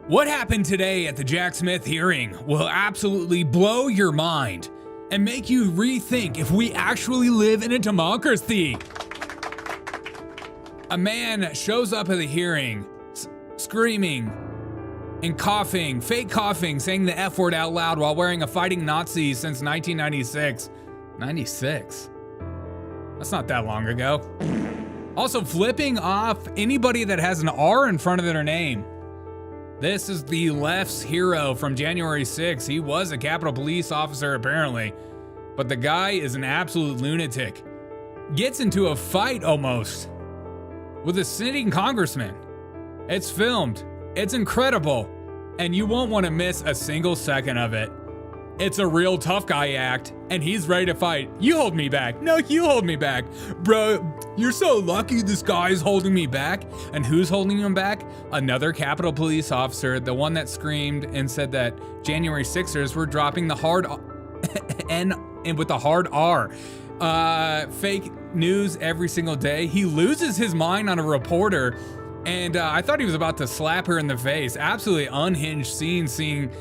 What happened today at the Jack Smith hearing will absolutely blow your mind and make you rethink if we actually live in a democracy. A man shows up at the hearing, screaming and coughing, fake coughing, saying the F word out loud while wearing a fighting Nazi since 1996. 96? That's not that long ago. Also flipping off anybody that has an R in front of their name. This is the left's hero from January 6th. He was a Capitol Police officer apparently, but the guy is an absolute lunatic. Gets into a fight almost with a sitting congressman. It's filmed, it's incredible, and you won't want to miss a single second of it. It's a real tough guy act, and he's ready to fight. You hold me back. No, you hold me back. Bro, you're so lucky this guy's holding me back. And who's holding him back? Another Capitol Police officer, the one that screamed and said that January 6ers were dropping the hard N and with the hard R. Fake news every single day. He loses his mind on a reporter, and I thought he was about to slap her in the face. Absolutely unhinged scene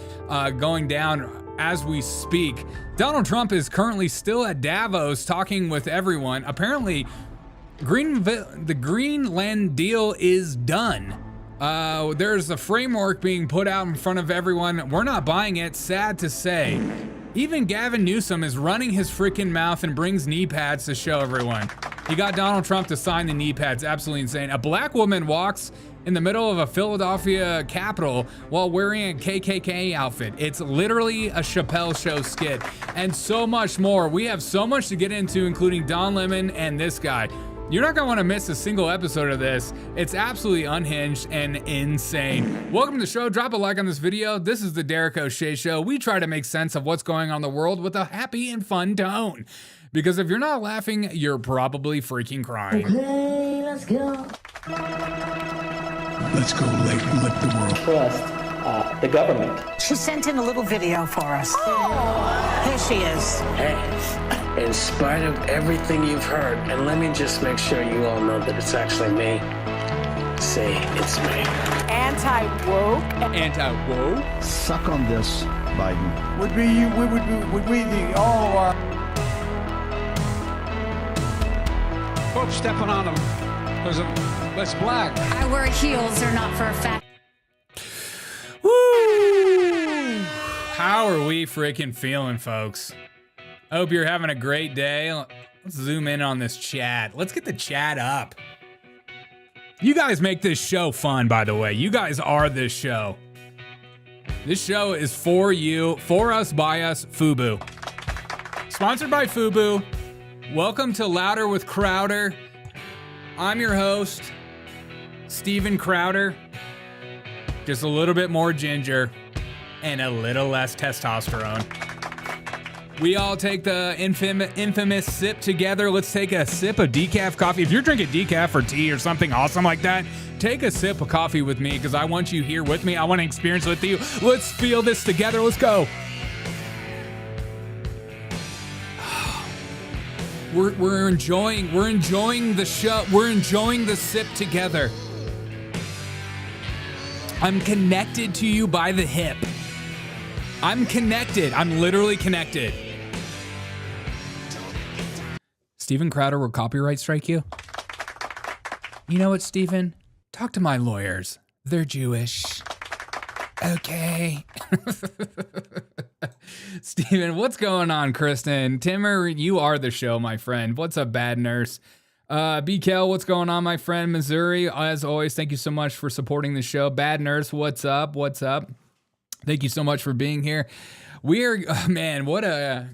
going down as we speak. Donald Trump is currently still at Davos talking with everyone. Apparently, the Greenland deal is done. There's a framework being put out in front of everyone. We're not buying it, sad to say. Even Gavin Newsom is running his freaking mouth and brings knee pads to show everyone. He got Donald Trump to sign the knee pads. Absolutely insane. A black woman walks in the middle of a Philadelphia Capitol while wearing a KKK outfit. It's literally a Chappelle Show skit and so much more. We have so much to get into, including Don Lemon and this guy. You're not gonna wanna miss a single episode of this. It's absolutely unhinged and insane. Welcome to the show. Drop a like on this video. This is the Derek O'Shea Show. We try to make sense of what's going on in the world with a happy and fun tone. Because if you're not laughing, you're probably freaking crying. Okay, let's go. Let's go lick the world. Trust the government. She sent in a little video for us. Oh. Here she is. Hey, in spite of everything you've heard, and let me just make sure you all know that it's actually me. Say it's me. Anti-woke. Anti-woke? Suck on this, Biden. Would we the all of our folks stepping on them because of less black. I wear heels, they're not for a fact. Woo! How are we freaking feeling, folks? Hope you're having a great day. Let's zoom in on this chat. Let's get the chat up. You guys make this show fun, by the way. You guys are this show. This show is for you, for us, by us, FUBU. Sponsored by FUBU. Welcome to Louder with Crowder. I'm your host, Steven Crowder. Just a little bit more ginger and a little less testosterone. We all take the infamous sip together. Let's take a sip of decaf coffee. If you're drinking decaf or tea or something awesome like that, take a sip of coffee with me because I want you here with me. I want to experience with you. Let's feel this together. Let's go. We're enjoying the show. We're enjoying the sip together. I'm connected to you by the hip. I'm connected. I'm literally connected. Steven Crowder will copyright strike you? You know what, Steven? Talk to my lawyers. They're Jewish. Okay. Steven, what's going on, Kristen? Timmer, you are the show, my friend. What's up, Bad Nurse? BKL, what's going on, my friend? Missouri, as always, thank you so much for supporting the show. Bad Nurse, what's up? What's up? Thank you so much for being here.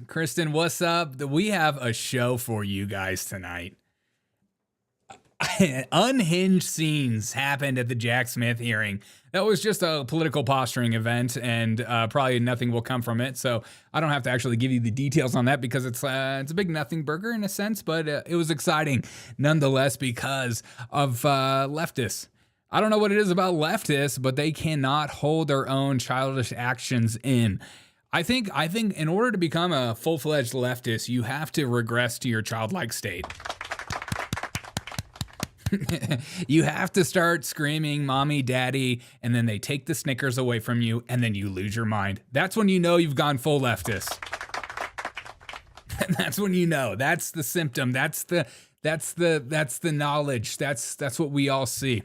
Kristen, what's up? We have a show for you guys tonight. Unhinged scenes happened at the Jack Smith hearing. That was just a political posturing event, and probably nothing will come from it. So I don't have to actually give you the details on that because it's a big nothing burger in a sense, but it was exciting nonetheless because of leftists. I don't know what it is about leftists, but they cannot hold their own childish actions in. I think in order to become a full-fledged leftist, you have to regress to your childlike state. You have to start screaming, mommy, daddy, and then they take the Snickers away from you, and then you lose your mind. That's when you know you've gone full leftist. And that's when you know. That's the symptom. That's the knowledge. That's what we all see.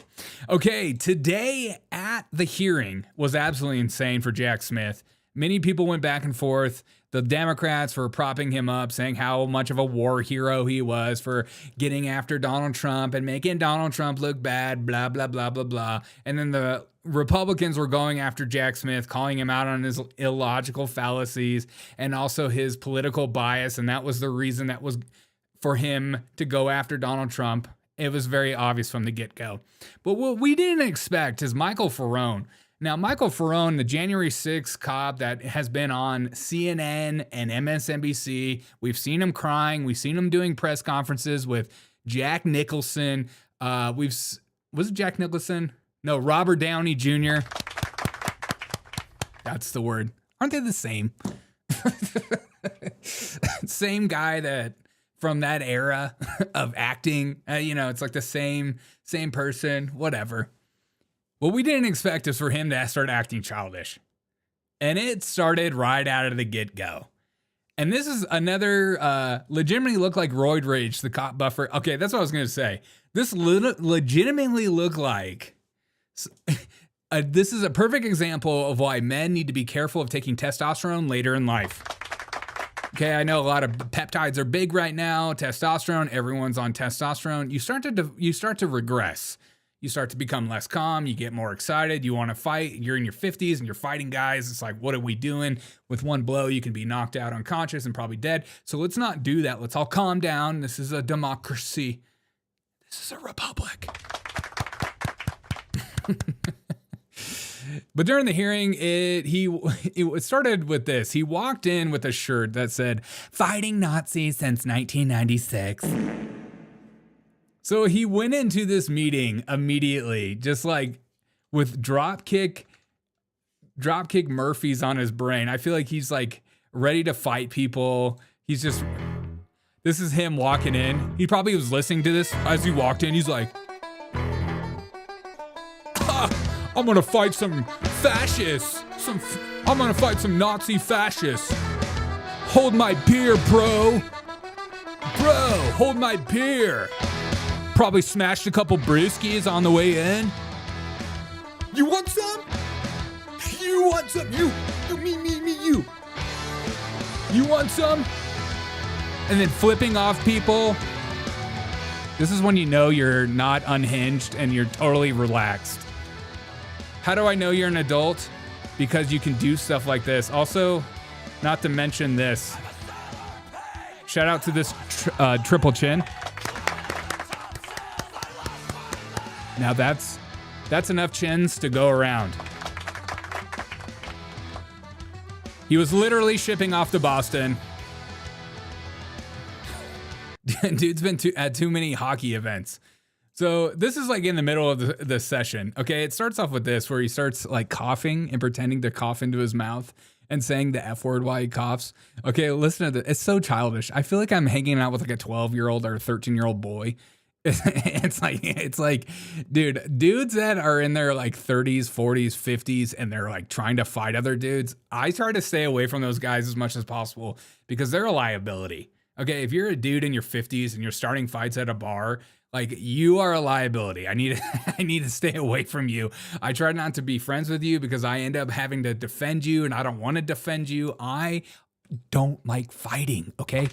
Okay, today at the hearing was absolutely insane for Jack Smith. Many people went back and forth. The Democrats were propping him up, saying how much of a war hero he was for getting after Donald Trump and making Donald Trump look bad, blah, blah, blah, blah, blah. And then the Republicans were going after Jack Smith, calling him out on his illogical fallacies and also his political bias. And that was the reason that was for him to go after Donald Trump. It was very obvious from the get-go. But what we didn't expect is Michael Ferrone. Now, Michael Ferrone, the January 6th cop that has been on CNN and MSNBC, we've seen him crying. We've seen him doing press conferences with Jack Nicholson. Was it Jack Nicholson? No, Robert Downey Jr. That's the word. Aren't they the same? Same guy that from that era of acting. It's like the same person, whatever. What we didn't expect is for him to start acting childish. And it started right out of the get-go. And this is another legitimately look like roid rage, the cop buffer. Okay, that's what I was going to say. This legitimately looked like... this is a perfect example of why men need to be careful of taking testosterone later in life. Okay, I know a lot of peptides are big right now. Testosterone, everyone's on testosterone. You start to regress. You start to become less calm. You get more excited. You want to fight. You're in your 50s and you're fighting guys. It's like, what are we doing? With one blow, you can be knocked out unconscious and probably dead. So let's not do that. Let's all calm down. This is a democracy. This is a republic. But during the hearing, it started with this. He walked in with a shirt that said, "Fighting Nazis since 1996. So he went into this meeting immediately, just like with dropkick Murphys on his brain. I feel like he's like ready to fight people. This is him walking in. He probably was listening to this as he walked in. He's like, I'm gonna fight some fascists. I'm gonna fight some Nazi fascists. Hold my beer, bro. Bro, hold my beer. Probably smashed a couple brewskis on the way in. You want some? You want some? You, me, you. You want some? And then flipping off people. This is when you know you're not unhinged and you're totally relaxed. How do I know you're an adult? Because you can do stuff like this. Also, not to mention this. Shout out to this triple chin. Now that's enough chins to go around. He was literally shipping off to Boston. Dude's been at too many hockey events. So this is like in the middle of the session. Okay, it starts off with this where he starts like coughing and pretending to cough into his mouth and saying the F word while he coughs. Okay, listen to this. It's so childish. I feel like I'm hanging out with like a 12-year-old or a 13-year-old boy. It's like, dudes that are in their like 30s, 40s, 50s, and they're like trying to fight other dudes. I try to stay away from those guys as much as possible because they're a liability. Okay, if you're a dude in your 50s and you're starting fights at a bar, like you are a liability. I need to stay away from you. I try not to be friends with you because I end up having to defend you and I don't want to defend you. I don't like fighting, okay?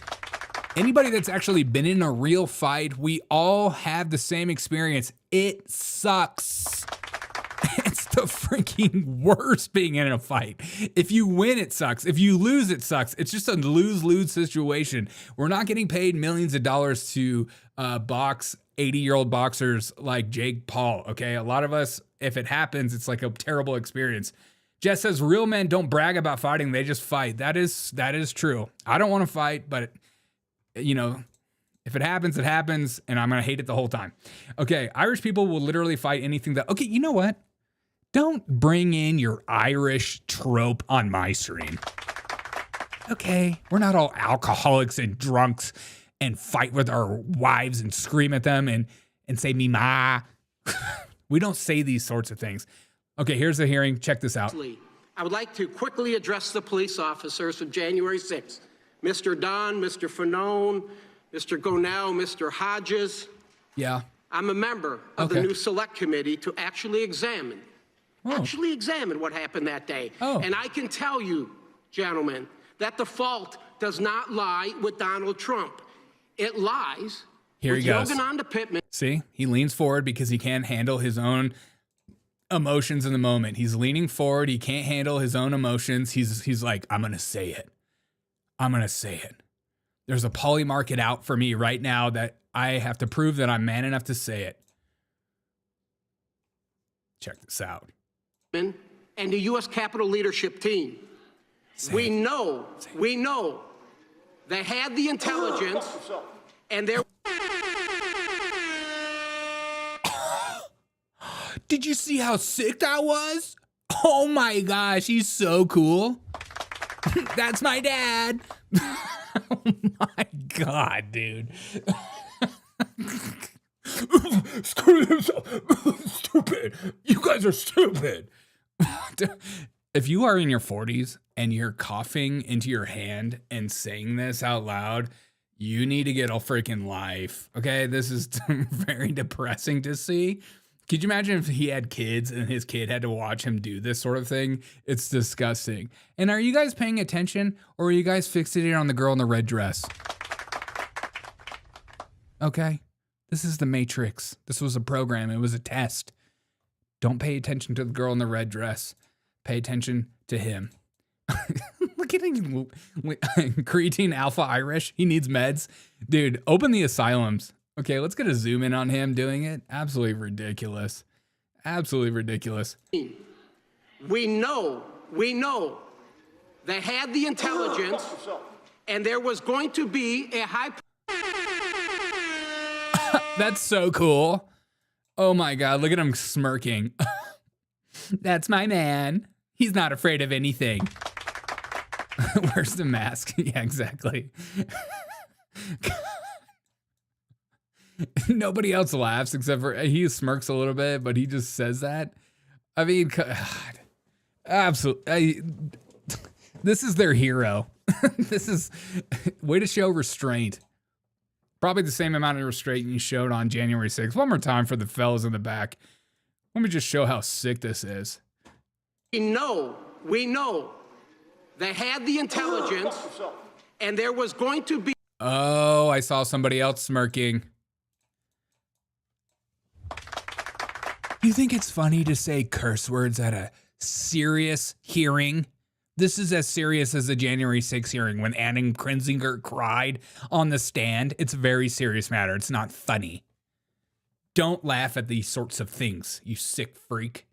Anybody that's actually been in a real fight, we all have the same experience. It sucks. It's the freaking worst being in a fight. If you win, it sucks. If you lose, it sucks. It's just a lose-lose situation. We're not getting paid millions of dollars to box 80-year-old boxers like Jake Paul, okay? A lot of us, if it happens, it's like a terrible experience. Jess says, real men don't brag about fighting. They just fight. That is true. I don't want to fight, but you know, if it happens, it happens, and I'm going to hate it the whole time. Okay, Irish people will literally fight anything that... Okay, you know what? Don't bring in your Irish trope on my stream. Okay, we're not all alcoholics and drunks and fight with our wives and scream at them and and say me ma. We don't say these sorts of things. Okay, here's the hearing. Check this out. I would like to quickly address the police officers of January 6th. Mr. Dunn, Mr. Fanone, Mr. Gonell, Mr. Hodges. Yeah. I'm a member of the new select committee to actually examine what happened that day. And I can tell you, gentlemen, that the fault does not lie with Donald Trump. It lies with Yogan on the Pittman. See, he leans forward because he can't handle his own emotions in the moment. He's leaning forward. He can't handle his own emotions. He's like, I'm going to say it. I'm going to say it. There's a poly market out for me right now that I have to prove that I'm man enough to say it. Check this out. And the U.S. Capitol leadership team. We know they had the intelligence and they're... Did you see how sick that was? Oh my gosh, he's so cool. That's my dad. Oh my God, dude. Screw this. Stupid. You guys are stupid. If you are in your 40s and you're coughing into your hand and saying this out loud, you need to get a freaking life. Okay, this is very depressing to see. Could you imagine if he had kids and his kid had to watch him do this sort of thing? It's disgusting. And are you guys paying attention, or are you guys fixated on the girl in the red dress? Okay, this is the Matrix. This was a program. It was a test. Don't pay attention to the girl in the red dress. Pay attention to him. Look at him, creatine alpha Irish. He needs meds. Dude, open the asylums. Okay, let's get a zoom in on him doing it. Absolutely ridiculous. Absolutely ridiculous. We know they had the intelligence and there was going to be a high... That's so cool. Oh my God, look at him smirking. That's my man. He's not afraid of anything. Where's the mask? Yeah, exactly. Nobody else laughs except for he smirks a little bit, but he just says that. I mean, God, absolutely. This is their hero. This is way to show restraint. Probably the same amount of restraint you showed on January 6th. One more time for the fellas in the back. Let me just show how sick this is. We know they had the intelligence and there was going to be... Oh, I saw somebody else smirking. You think it's funny to say curse words at a serious hearing? This is as serious as the January 6th hearing when Anning Krenzinger cried on the stand. It's a very serious matter. It's not funny. Don't laugh at these sorts of things, you sick freak.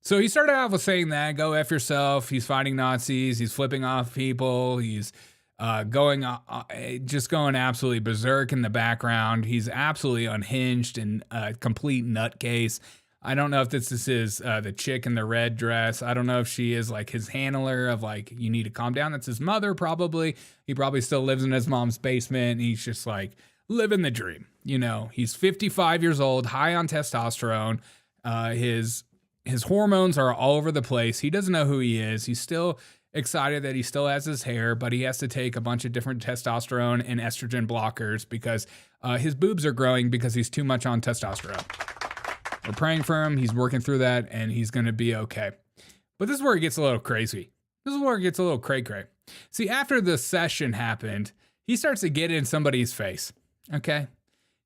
So he started off with saying that, go F yourself. He's fighting Nazis. He's flipping off people. He's going absolutely berserk in the background. He's absolutely unhinged and a complete nutcase. I don't know if this is the chick in the red dress. I don't know if she is like his handler of like, you need to calm down. That's his mother, probably. He probably still lives in his mom's basement. And he's just like living the dream. You know, he's 55 years old, high on testosterone. His hormones are all over the place. He doesn't know who he is. He's still excited that he still has his hair, but he has to take a bunch of different testosterone and estrogen blockers because his boobs are growing because he's too much on testosterone. We're praying for him. He's working through that and he's going to be okay. But this is where it gets a little crazy. This is where it gets a little cray-cray. See, after the session happened, he starts to get in somebody's face. Okay.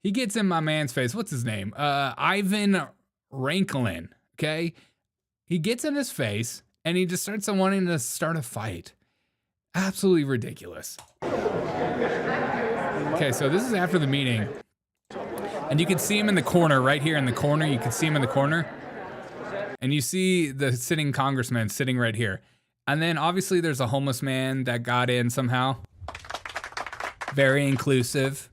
He gets in my man's face. What's his name? Ivan Ranklin. Okay. He gets in his face and he just starts wanting to start a fight. Absolutely ridiculous. Okay. So this is after the meeting. And you can see him in the corner, right here in the corner. You can see him in the corner. And you see the sitting congressman sitting right here. And then obviously there's a homeless man that got in somehow. Very inclusive.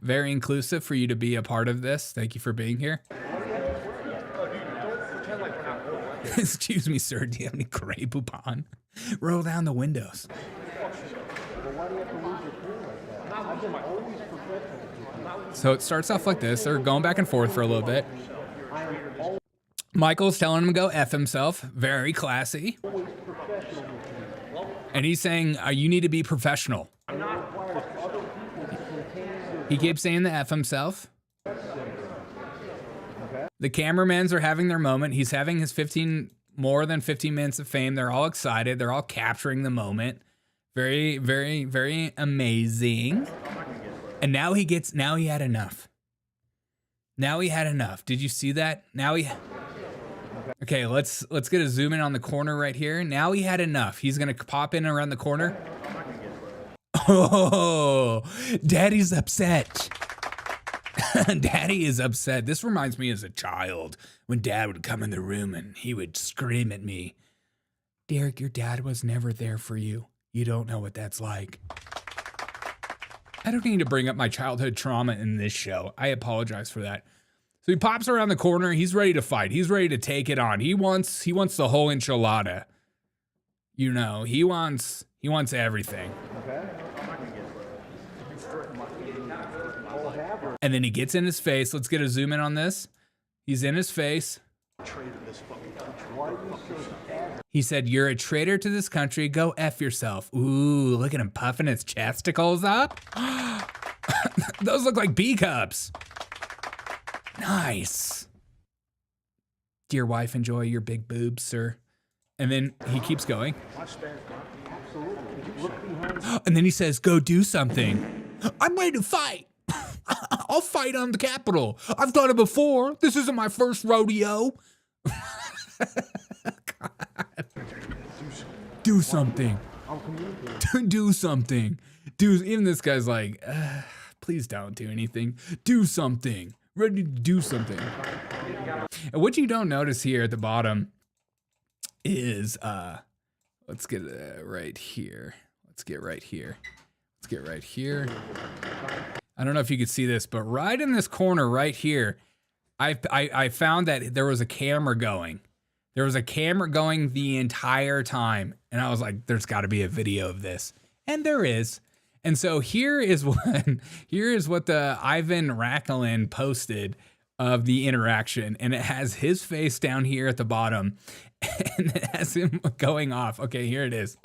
Very inclusive for you to be a part of this. Thank you for being here. Excuse me, sir. Do you have any Grey Poupon? Roll down the windows. So it starts off like this. They're going back and forth for a little bit. Michael's telling him to go F himself. Very classy. And he's saying, you need to be professional. He keeps saying the F himself. The cameramans are having their moment. He's having his more than 15 minutes of fame. They're all excited. They're all capturing the moment. Very, very, very amazing. And now he had enough. Now he had enough. Did you see that? Okay, let's get a zoom in on the corner right here. Now he had enough. He's gonna pop in around the corner. Oh, Daddy's upset. Daddy is upset. This reminds me as a child when Dad would come in the room and he would scream at me, Derek, your dad was never there for you. You don't know what that's like. I don't need to bring up my childhood trauma in this show. I apologize for that. So he pops around the corner. He's ready to fight. He's ready to take it on. He wants the whole enchilada. You know, he wants everything. Okay. And then he gets in his face. Let's get a zoom in on this. He's in his face. He said, you're a traitor to this country. Go F yourself. Ooh, look at him puffing his chesticles up. Those look like B cups. Nice. Dear wife, enjoy your big boobs, sir. And then he keeps going. And then he says, go do something. I'm ready to fight. I'll fight on the Capitol. I've done it before. This isn't my first rodeo. Do something. Do something. Even this guy's like, please don't do anything. Do something. Ready to do something. And what you don't notice here at the bottom is, let's get right here. Let's get right here. I don't know if you could see this, but right in this corner right here, I found that there was a camera going. There was a camera going the entire time. And I was like, there's got to be a video of this. And there is. And so here is what the Ivan Rakulin posted of the interaction. And it has his face down here at the bottom. And it has him going off. Okay, here it is.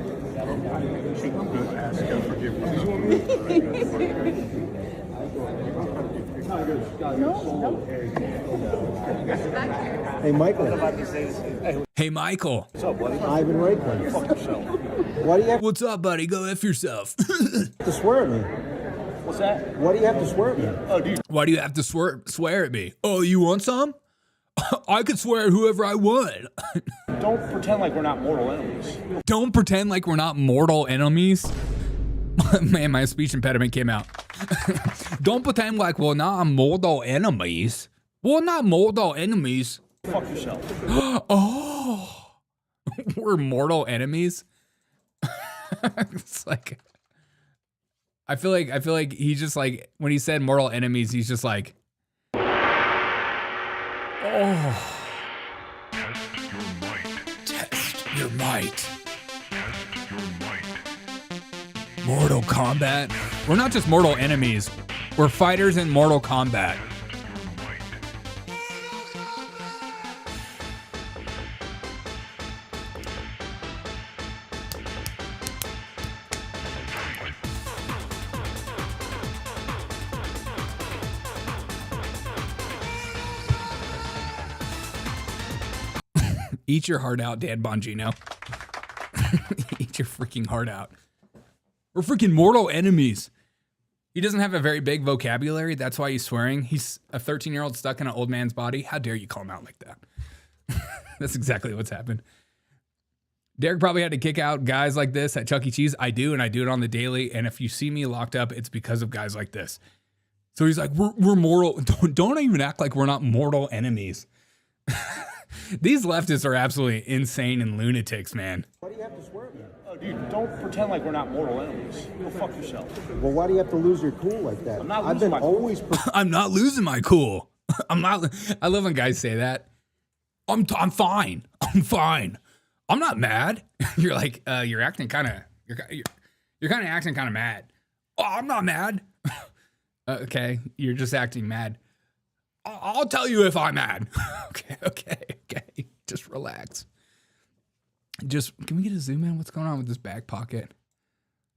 Hey, Michael. Hey, Michael. What's up, buddy? Ivan Rakulin. Fuck yourself. Why do you have What's up, buddy? Go F yourself. to swear at me? What's that? Why do you have to swear at me? Oh, dude. Why do you have to swear at me? Oh, you want some? I could swear at whoever I want. Don't pretend like we're not mortal enemies. Don't pretend like we're not mortal enemies. Man, my speech impediment came out. Don't pretend like we're not mortal enemies. We're not mortal enemies. Fuck yourself. Oh, we're mortal enemies. It's like, I feel like he's just like, when he said mortal enemies, he's just like, oh. Test your might. Mortal Kombat. We're not just mortal enemies. We're fighters in Mortal Kombat. Eat your heart out, Dan Bongino. Eat your freaking heart out. We're freaking mortal enemies. He doesn't have a very big vocabulary. That's why he's swearing. He's a 13-year-old stuck in an old man's body. How dare you call him out like that? That's exactly what's happened. Derek probably had to kick out guys like this at Chuck E. Cheese. I do, and I do it on the daily. And if you see me locked up, it's because of guys like this. So he's like, we're mortal. Don't even act like we're not mortal enemies. These leftists are absolutely insane and lunatics, man. Why do you have to swear at me? Oh, dude, don't pretend like we're not mortal enemies. Go fuck yourself. Well, why do you have to lose your cool like that? I'm not losing my cool. I'm not losing my cool. I'm not. I love when guys say that. I'm fine. I'm fine. I'm not mad. You're like, you're acting kind of, you're kind of acting kind of mad. Oh, I'm not mad. Okay, you're just acting mad. I'll tell you if I'm mad. Okay. Just relax. Can we get a zoom in? What's going on with this back pocket?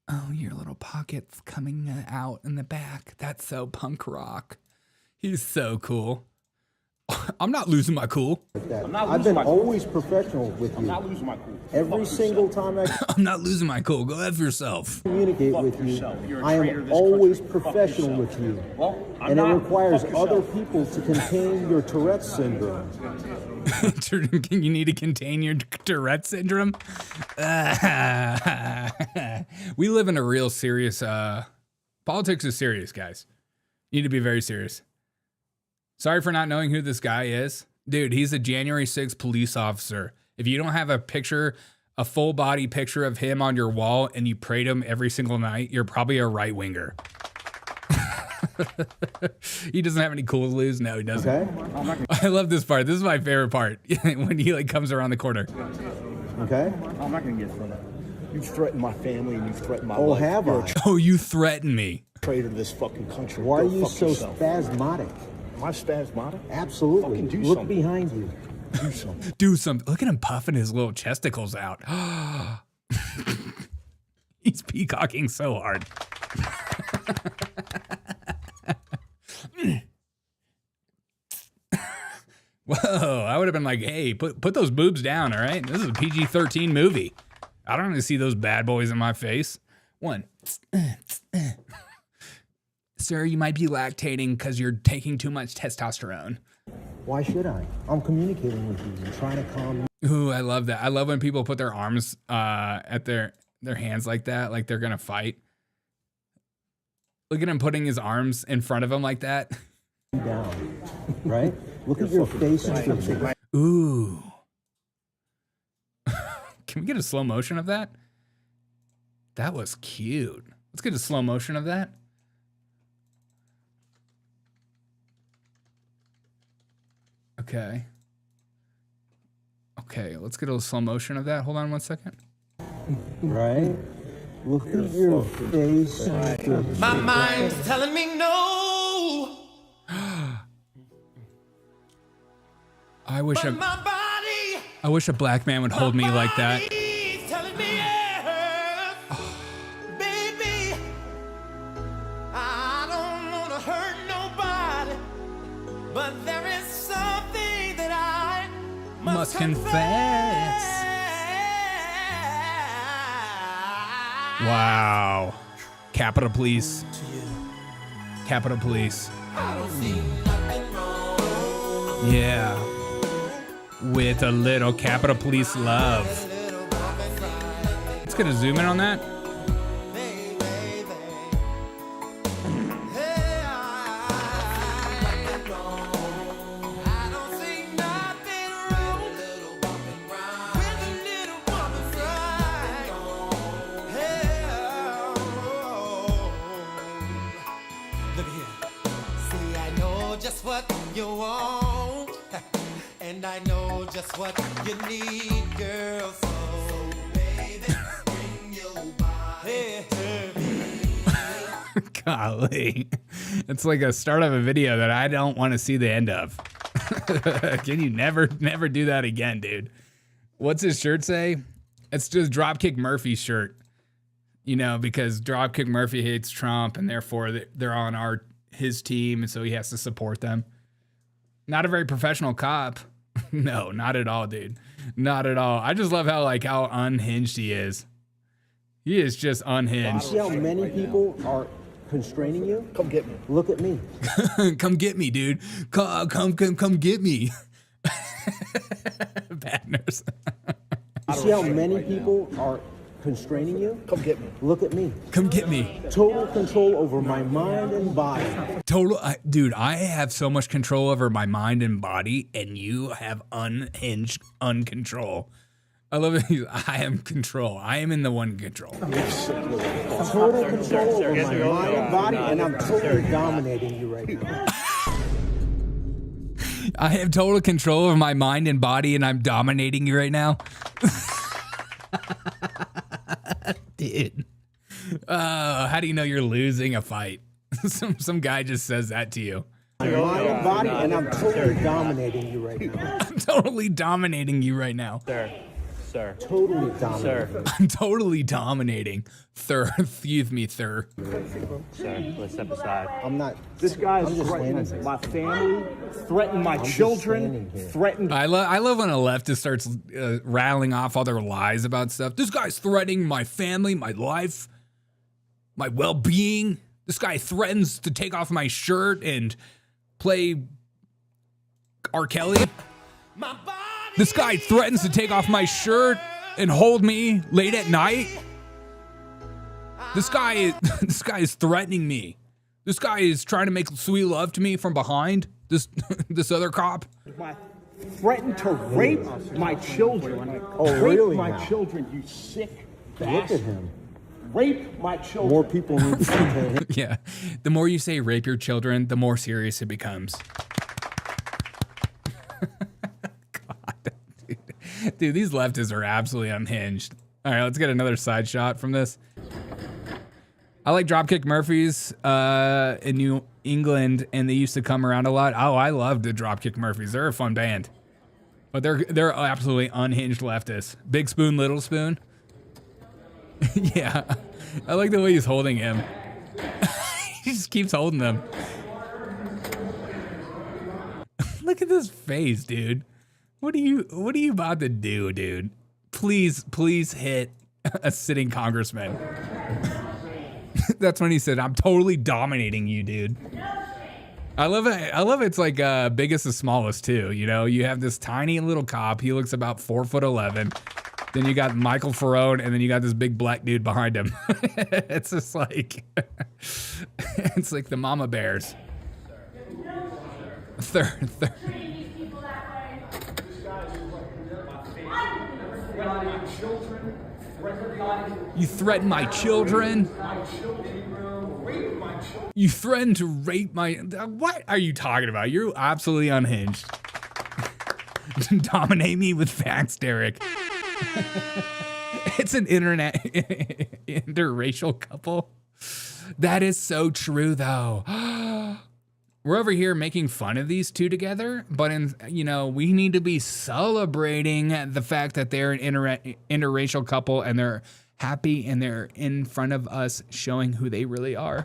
Oh, your little pocket's coming out in the back. That's so punk rock. He's so cool. I'm not losing my cool. I've been always professional with you. I'm not losing my cool. Every single time I I'm not losing my cool. Go F yourself. communicate with you, I am always professional with you. Well, and it requires other people to contain your Tourette's syndrome. You need to contain your Tourette syndrome? We live in a real serious, politics is serious, guys. You need to be very serious. Sorry for not knowing who this guy is. Dude, he's a January 6th police officer. If you don't have a full body picture of him on your wall and you pray to him every single night, you're probably a right winger. He doesn't have any cool to lose. No, he doesn't. Okay. I love this part. This is my favorite part. When he like comes around the corner. Okay. I'm not going to get thrown out. You've threatened my family and you've threatened my Oh, life. have You're I? Oh, you threaten me. a traitor to this fucking country. Why are Go you fuck so yourself. spasmodic? Am I spasmodic? Absolutely. Fucking do Look something. behind you. Do something. Do something. Look at him puffing his little chesticles out. He's peacocking so hard. Whoa, I would have been like, hey, put those boobs down, all right? This is a PG-13 movie. I don't want to see those bad boys in my face. One. Sir, you might be lactating because you're taking too much testosterone. Why should I? I'm communicating with you and trying to calm you. Ooh, I love that. I love when people put their arms at their hands like that, like they're gonna fight. Look at him putting his arms in front of him like that. Down, right? Look at your face. Ooh. Can we get a slow motion of that? That was cute. Let's get a slow motion of that. Okay. Okay, let's get a slow motion of that. Hold on 1 second. Right? Look at your face. My mind's telling me no. I wish But my body, I wish a black man would hold me like that. body's telling me yes. Baby, I don't want to hurt nobody, but there is something that I must confess. Wow. Capitol Police. Capitol Police. Yeah. With a little Capitol Police love. Let's get a zoom in on that. You want, and I know just what you need, girl. So, baby, bring your body to me. Golly. It's like a start of a video that I don't want to see the end of. Can you never do that again, dude? What's his shirt say? It's just Dropkick Murphy's shirt. You know, because Dropkick Murphy hates Trump and therefore they're on his team, and so he has to support them. Not a very professional cop. No, not at all, dude. Not at all. I just love how unhinged he is. He is just unhinged. See how many people are constraining you? Come get me. Look at me. Come get me, dude. Come get me. Bad nurse. See how many people are constraining you? Come get me. Look at me. Come get me. Total control over my mind and body. Dude, I have so much control over my mind and body, and you have unhinged uncontrol. I love it. I am control. I am in the one control. Total control over my mind and body, and I'm totally dominating you right now. I have total control over my mind and body, and I'm dominating you right now. Dude. How do you know you're losing a fight? Some guy just says that to you. My own body, and I'm totally dominating you right now. I'm totally dominating you right now. Sir. Totally dominating. Sir. I'm totally dominating. Excuse me, Sir, let's step aside. I'm not. This guy is just threatening standing my family, threatening my children, threatening. I love when a leftist starts rattling off all their lies about stuff. This guy's threatening my family, my life, my well-being. This guy threatens to take off my shirt and play R. Kelly. This guy threatens to take off my shirt and hold me late at night. This guy is threatening me. This guy is trying to make sweet love to me from behind. This other cop. Threatened to rape my children. Really? Rape my Now? children, you sick bastard. Look at him. Rape my children. More people need to see him. Yeah. The more you say rape your children, the more serious it becomes. God, dude, these leftists are absolutely unhinged. All right, let's get another side shot from this. I like Dropkick Murphys in New England, and they used to come around a lot. Oh, I love the Dropkick Murphys. They're a fun band. But they're absolutely unhinged leftists. Big Spoon, Little Spoon. Yeah. I like the way he's holding him. He just keeps holding them. Look at this face, dude. What are you about to do, dude? Please hit a sitting congressman. That's when he said, "I'm totally dominating you, dude." I love it. I love it's like biggest to smallest too. You know, you have this tiny little cop. He looks about 4'11". Then you got Michael Ferrone, and then you got this big black dude behind him. It's just like, it's like the mama bears. Third. You threaten my children. You threaten to rape my. What are you talking about? You're absolutely unhinged. Dominate me with facts, Derek. It's an interracial couple. That is so true, though. We're over here making fun of these two together, but we need to be celebrating the fact that they're an interracial couple and they're happy and they're in front of us showing who they really are.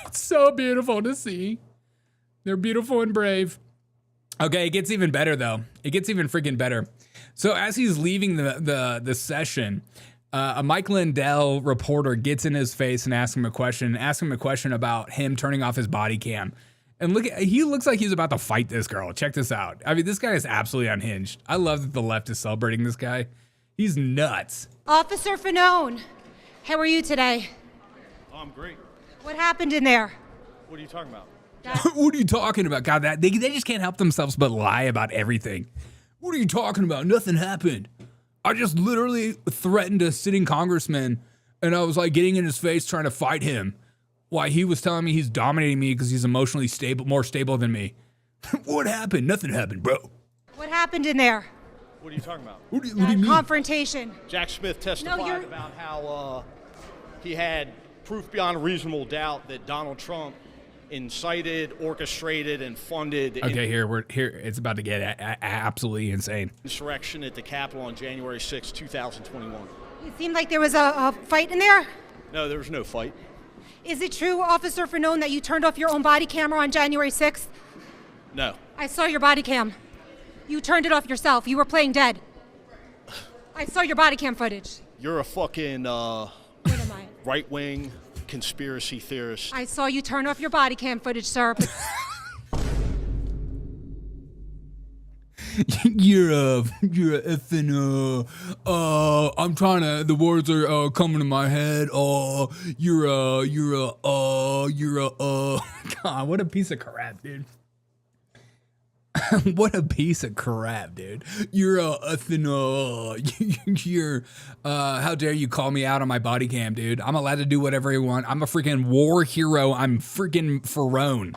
It's so beautiful to see. They're beautiful and brave. Okay, it gets even better though. It gets even freaking better. So as he's leaving the session, a Mike Lindell reporter gets in his face and asks him a question about him turning off his body cam. And he looks like he's about to fight this girl. Check this out. I mean, this guy is absolutely unhinged. I love that the left is celebrating this guy. He's nuts. Officer Fanone, how are you today? Oh, I'm great. What happened in there? What are you talking about? What are you talking about? God, they just can't help themselves but lie about everything. What are you talking about? Nothing happened. I just literally threatened a sitting congressman, and I was like getting in his face trying to fight him. Why he was telling me he's dominating me because he's emotionally stable, more stable than me. What happened? Nothing happened, bro. What happened in there? What are you talking about? What do you mean? Confrontation. Jack Smith testified about how he had proof beyond a reasonable doubt that Donald Trump incited, orchestrated, and funded. Okay, here it's about to get absolutely insane. Insurrection at the Capitol on January 6, 2021. It seemed like there was a fight in there. No, there was no fight. Is it true, Officer Fanone, that you turned off your own body camera on January 6th? No. I saw your body cam. You turned it off yourself. You were playing dead. I saw your body cam footage. You're a fucking right-wing conspiracy theorist. I saw you turn off your body cam footage, sir. You're a effing I'm trying to, the words are coming to my head. God, what a piece of crap, dude. What a piece of crap, dude. You're how dare you call me out on my body cam, dude. I'm allowed to do whatever I want. I'm a freaking war hero. I'm freaking Ferrone.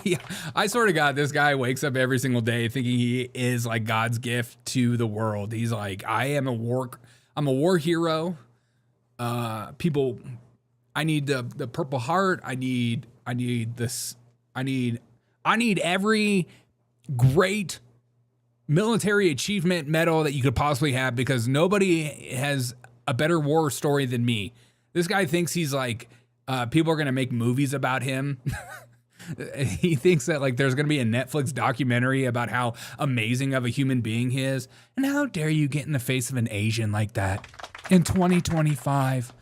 Yeah, I swear to God, this guy wakes up every single day thinking he is like God's gift to the world. He's like, I'm a war hero. People I need the Purple Heart. I need this. I need every great military achievement medal that you could possibly have, because nobody has a better war story than me. This guy thinks he's like, people are going to make movies about him. He thinks that like there's going to be a Netflix documentary about how amazing of a human being he is. And how dare you get in the face of an Asian like that in 2025?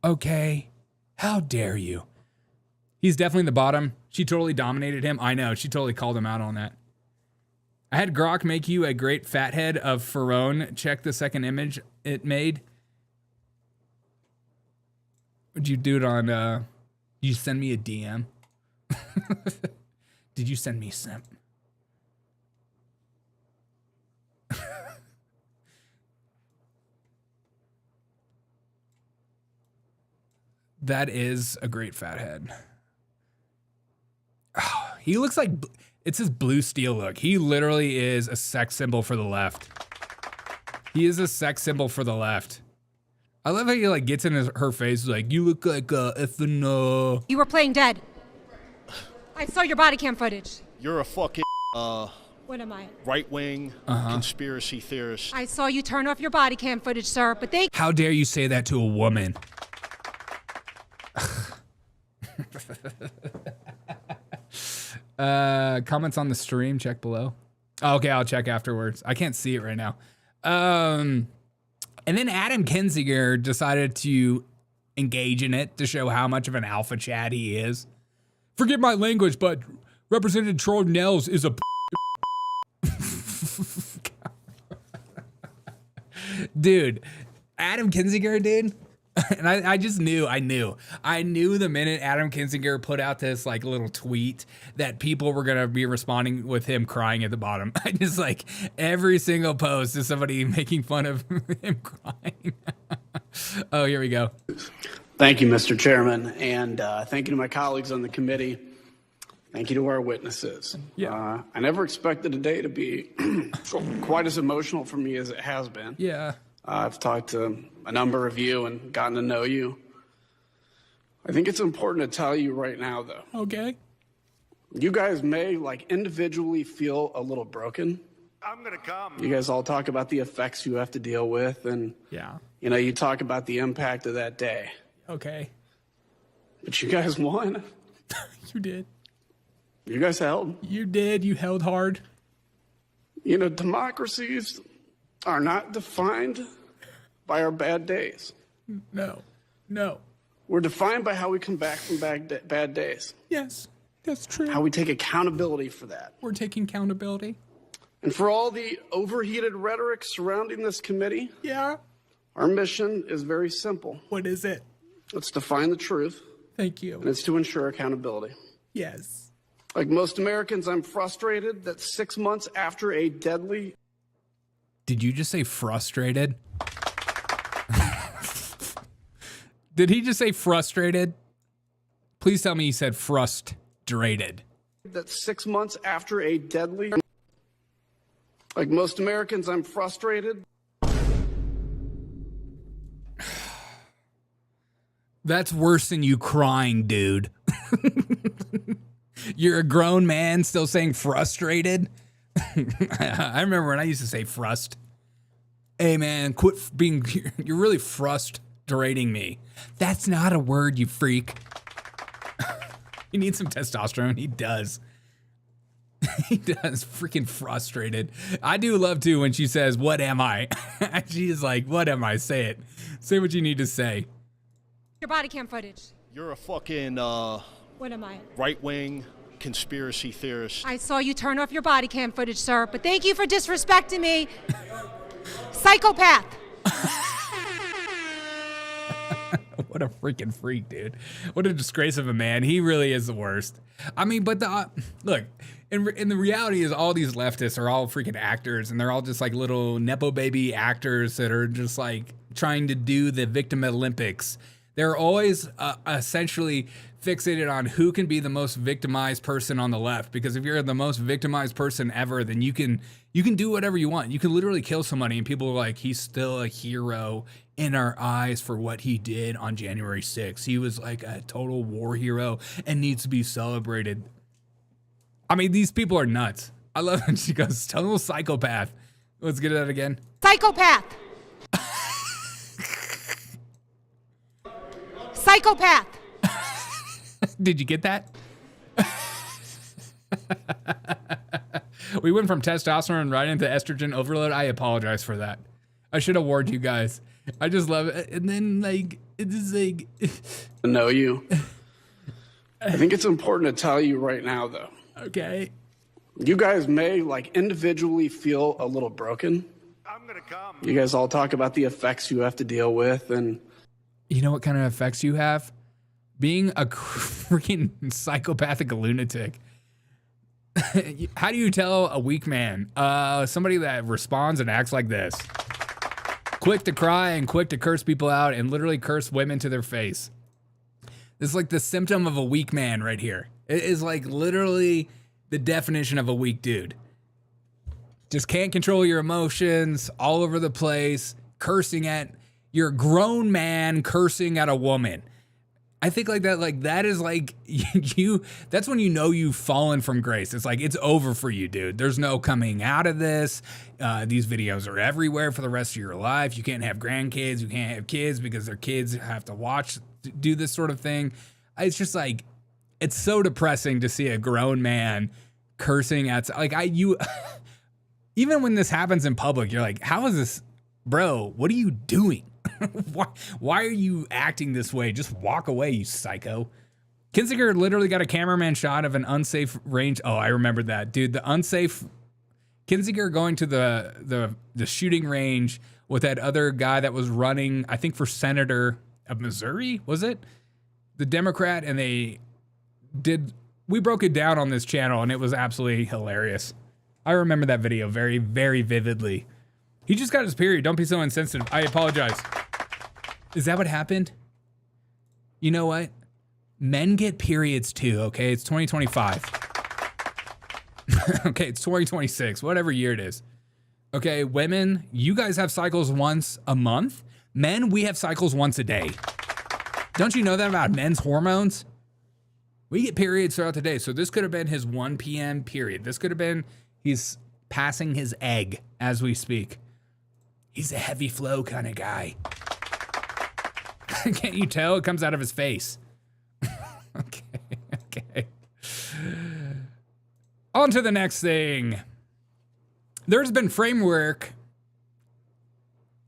Okay. How dare you? He's definitely the bottom. She totally dominated him. I know. She totally called him out on that. I had Grok make you a great fathead of Ferone. Check the second image it made. Would you do it on, you send me a DM? Did you send me simp? That is a great fathead. Oh, he looks like, it's his blue steel look. He literally is a sex symbol for the left. He is a sex symbol for the left. I love how he like gets in her face like, you look like a effing You were playing dead. I saw your body cam footage. You're a fucking What am I? right-wing conspiracy theorist. I saw you turn off your body cam footage, sir, but they... How dare you say that to a woman? Comments on the stream, check below. Oh, okay, I'll check afterwards. I can't see it right now. And then Adam Kinzinger decided to engage in it to show how much of an alpha chat he is. Forgive my language, but Representative Troy Nels is a dude. Adam Kinzinger, dude. And I just knew, I knew the minute Adam Kinzinger put out this like little tweet that people were going to be responding with him crying at the bottom. I just like every single post is somebody making fun of him crying. Oh, here we go. Thank you, Mr. Chairman, and thank you to my colleagues on the committee. Thank you to our witnesses. Yeah. I never expected today to be quite as emotional for me as it has been. Yeah. I've talked to a number of you and gotten to know you. I think it's important to tell you right now, though. Okay. You guys may, like, individually feel a little broken. I'm gonna come. You guys all talk about the effects you have to deal with, and, yeah, you know, you talk about the impact of that day. Okay. But you guys won. You did. You guys held. You did. You held hard. You know, democracies are not defined by our bad days. No. No. We're defined by how we come back from bad days. Yes, that's true. How we take accountability for that. We're taking accountability. And for all the overheated rhetoric surrounding this committee, yeah, our mission is very simple. What is it? It's to find the truth. Thank you. And it's to ensure accountability. Yes. Like most Americans, I'm frustrated that 6 months after a deadly... Did you just say frustrated? Did he just say frustrated? Please tell me he said frustrated. That 6 months after a deadly... Like most Americans, I'm frustrated. That's worse than you crying, dude. You're a grown man still saying frustrated? I remember when I used to say frust. Hey man, quit being, you're really frustrating me. That's not a word, you freak. You need some testosterone. He does. He does. Freaking frustrated. I do love too when she says, what am I? She's like, what am I? Say it. Say what you need to say. Your body cam footage. You're a fucking What am I? right-wing conspiracy theorist. I saw you turn off your body cam footage, sir, but thank you for disrespecting me. Psychopath. What a freaking freak, dude. What a disgrace of a man. He really is the worst. I mean, but the look, and the reality is all these leftists are all freaking actors, and they're all just like little Nepo baby actors that are just like trying to do the victim Olympics. They're always essentially fixated on who can be the most victimized person on the left. Because if you're the most victimized person ever, then you can do whatever you want. You can literally kill somebody and people are like, he's still a hero in our eyes for what he did on January 6th. He was like a total war hero and needs to be celebrated. I mean, these people are nuts. I love when she goes, total psychopath. Let's get that again. Psychopath. Psychopath. Did you get that? We went from testosterone right into estrogen overload. I apologize for that. I should have warned you guys. I just love it. And then, like, it's just like... I know you. I think it's important to tell you right now, though. Okay. You guys may, like, individually feel a little broken. I'm gonna come. You guys all talk about the effects you have to deal with, and... You know what kind of effects you have? Being a freaking psychopathic lunatic. How do you tell a weak man? Somebody that responds and acts like this. Quick to cry and quick to curse people out and literally curse women to their face. This is like the symptom of a weak man right here. It is like literally the definition of a weak dude. Just can't control your emotions, all over the place, cursing at... You're a grown man cursing at a woman. I think like that is like that's when you know you've fallen from grace. It's like, it's over for you, dude. There's no coming out of this. These videos are everywhere for the rest of your life. You can't have grandkids. You can't have kids because their kids have to do this sort of thing. It's just like, it's so depressing to see a grown man cursing at, like, even when this happens in public, you're like, how is this, bro? What are you doing? Why are you acting this way? Just walk away, you psycho. Kinzinger literally got a cameraman shot of an unsafe range. Oh, I remember that, dude. The unsafe Kinzinger going to the shooting range with that other guy that was running, I think, for senator of Missouri, was it? The Democrat, and we broke it down on this channel, and it was absolutely hilarious. I remember that video very, very vividly. He just got his period. Don't be so insensitive. I apologize. Is that what happened? You know what? Men get periods too, okay? It's 2025. Okay, it's 2026, whatever year it is. Okay, women, you guys have cycles once a month. Men, we have cycles once a day. Don't you know that about men's hormones? We get periods throughout the day. So this could have been his 1 p.m. period. This could have been he's passing his egg as we speak. He's a heavy flow kind of guy. Can't you tell? It comes out of his face. Okay. On to the next thing. There's been framework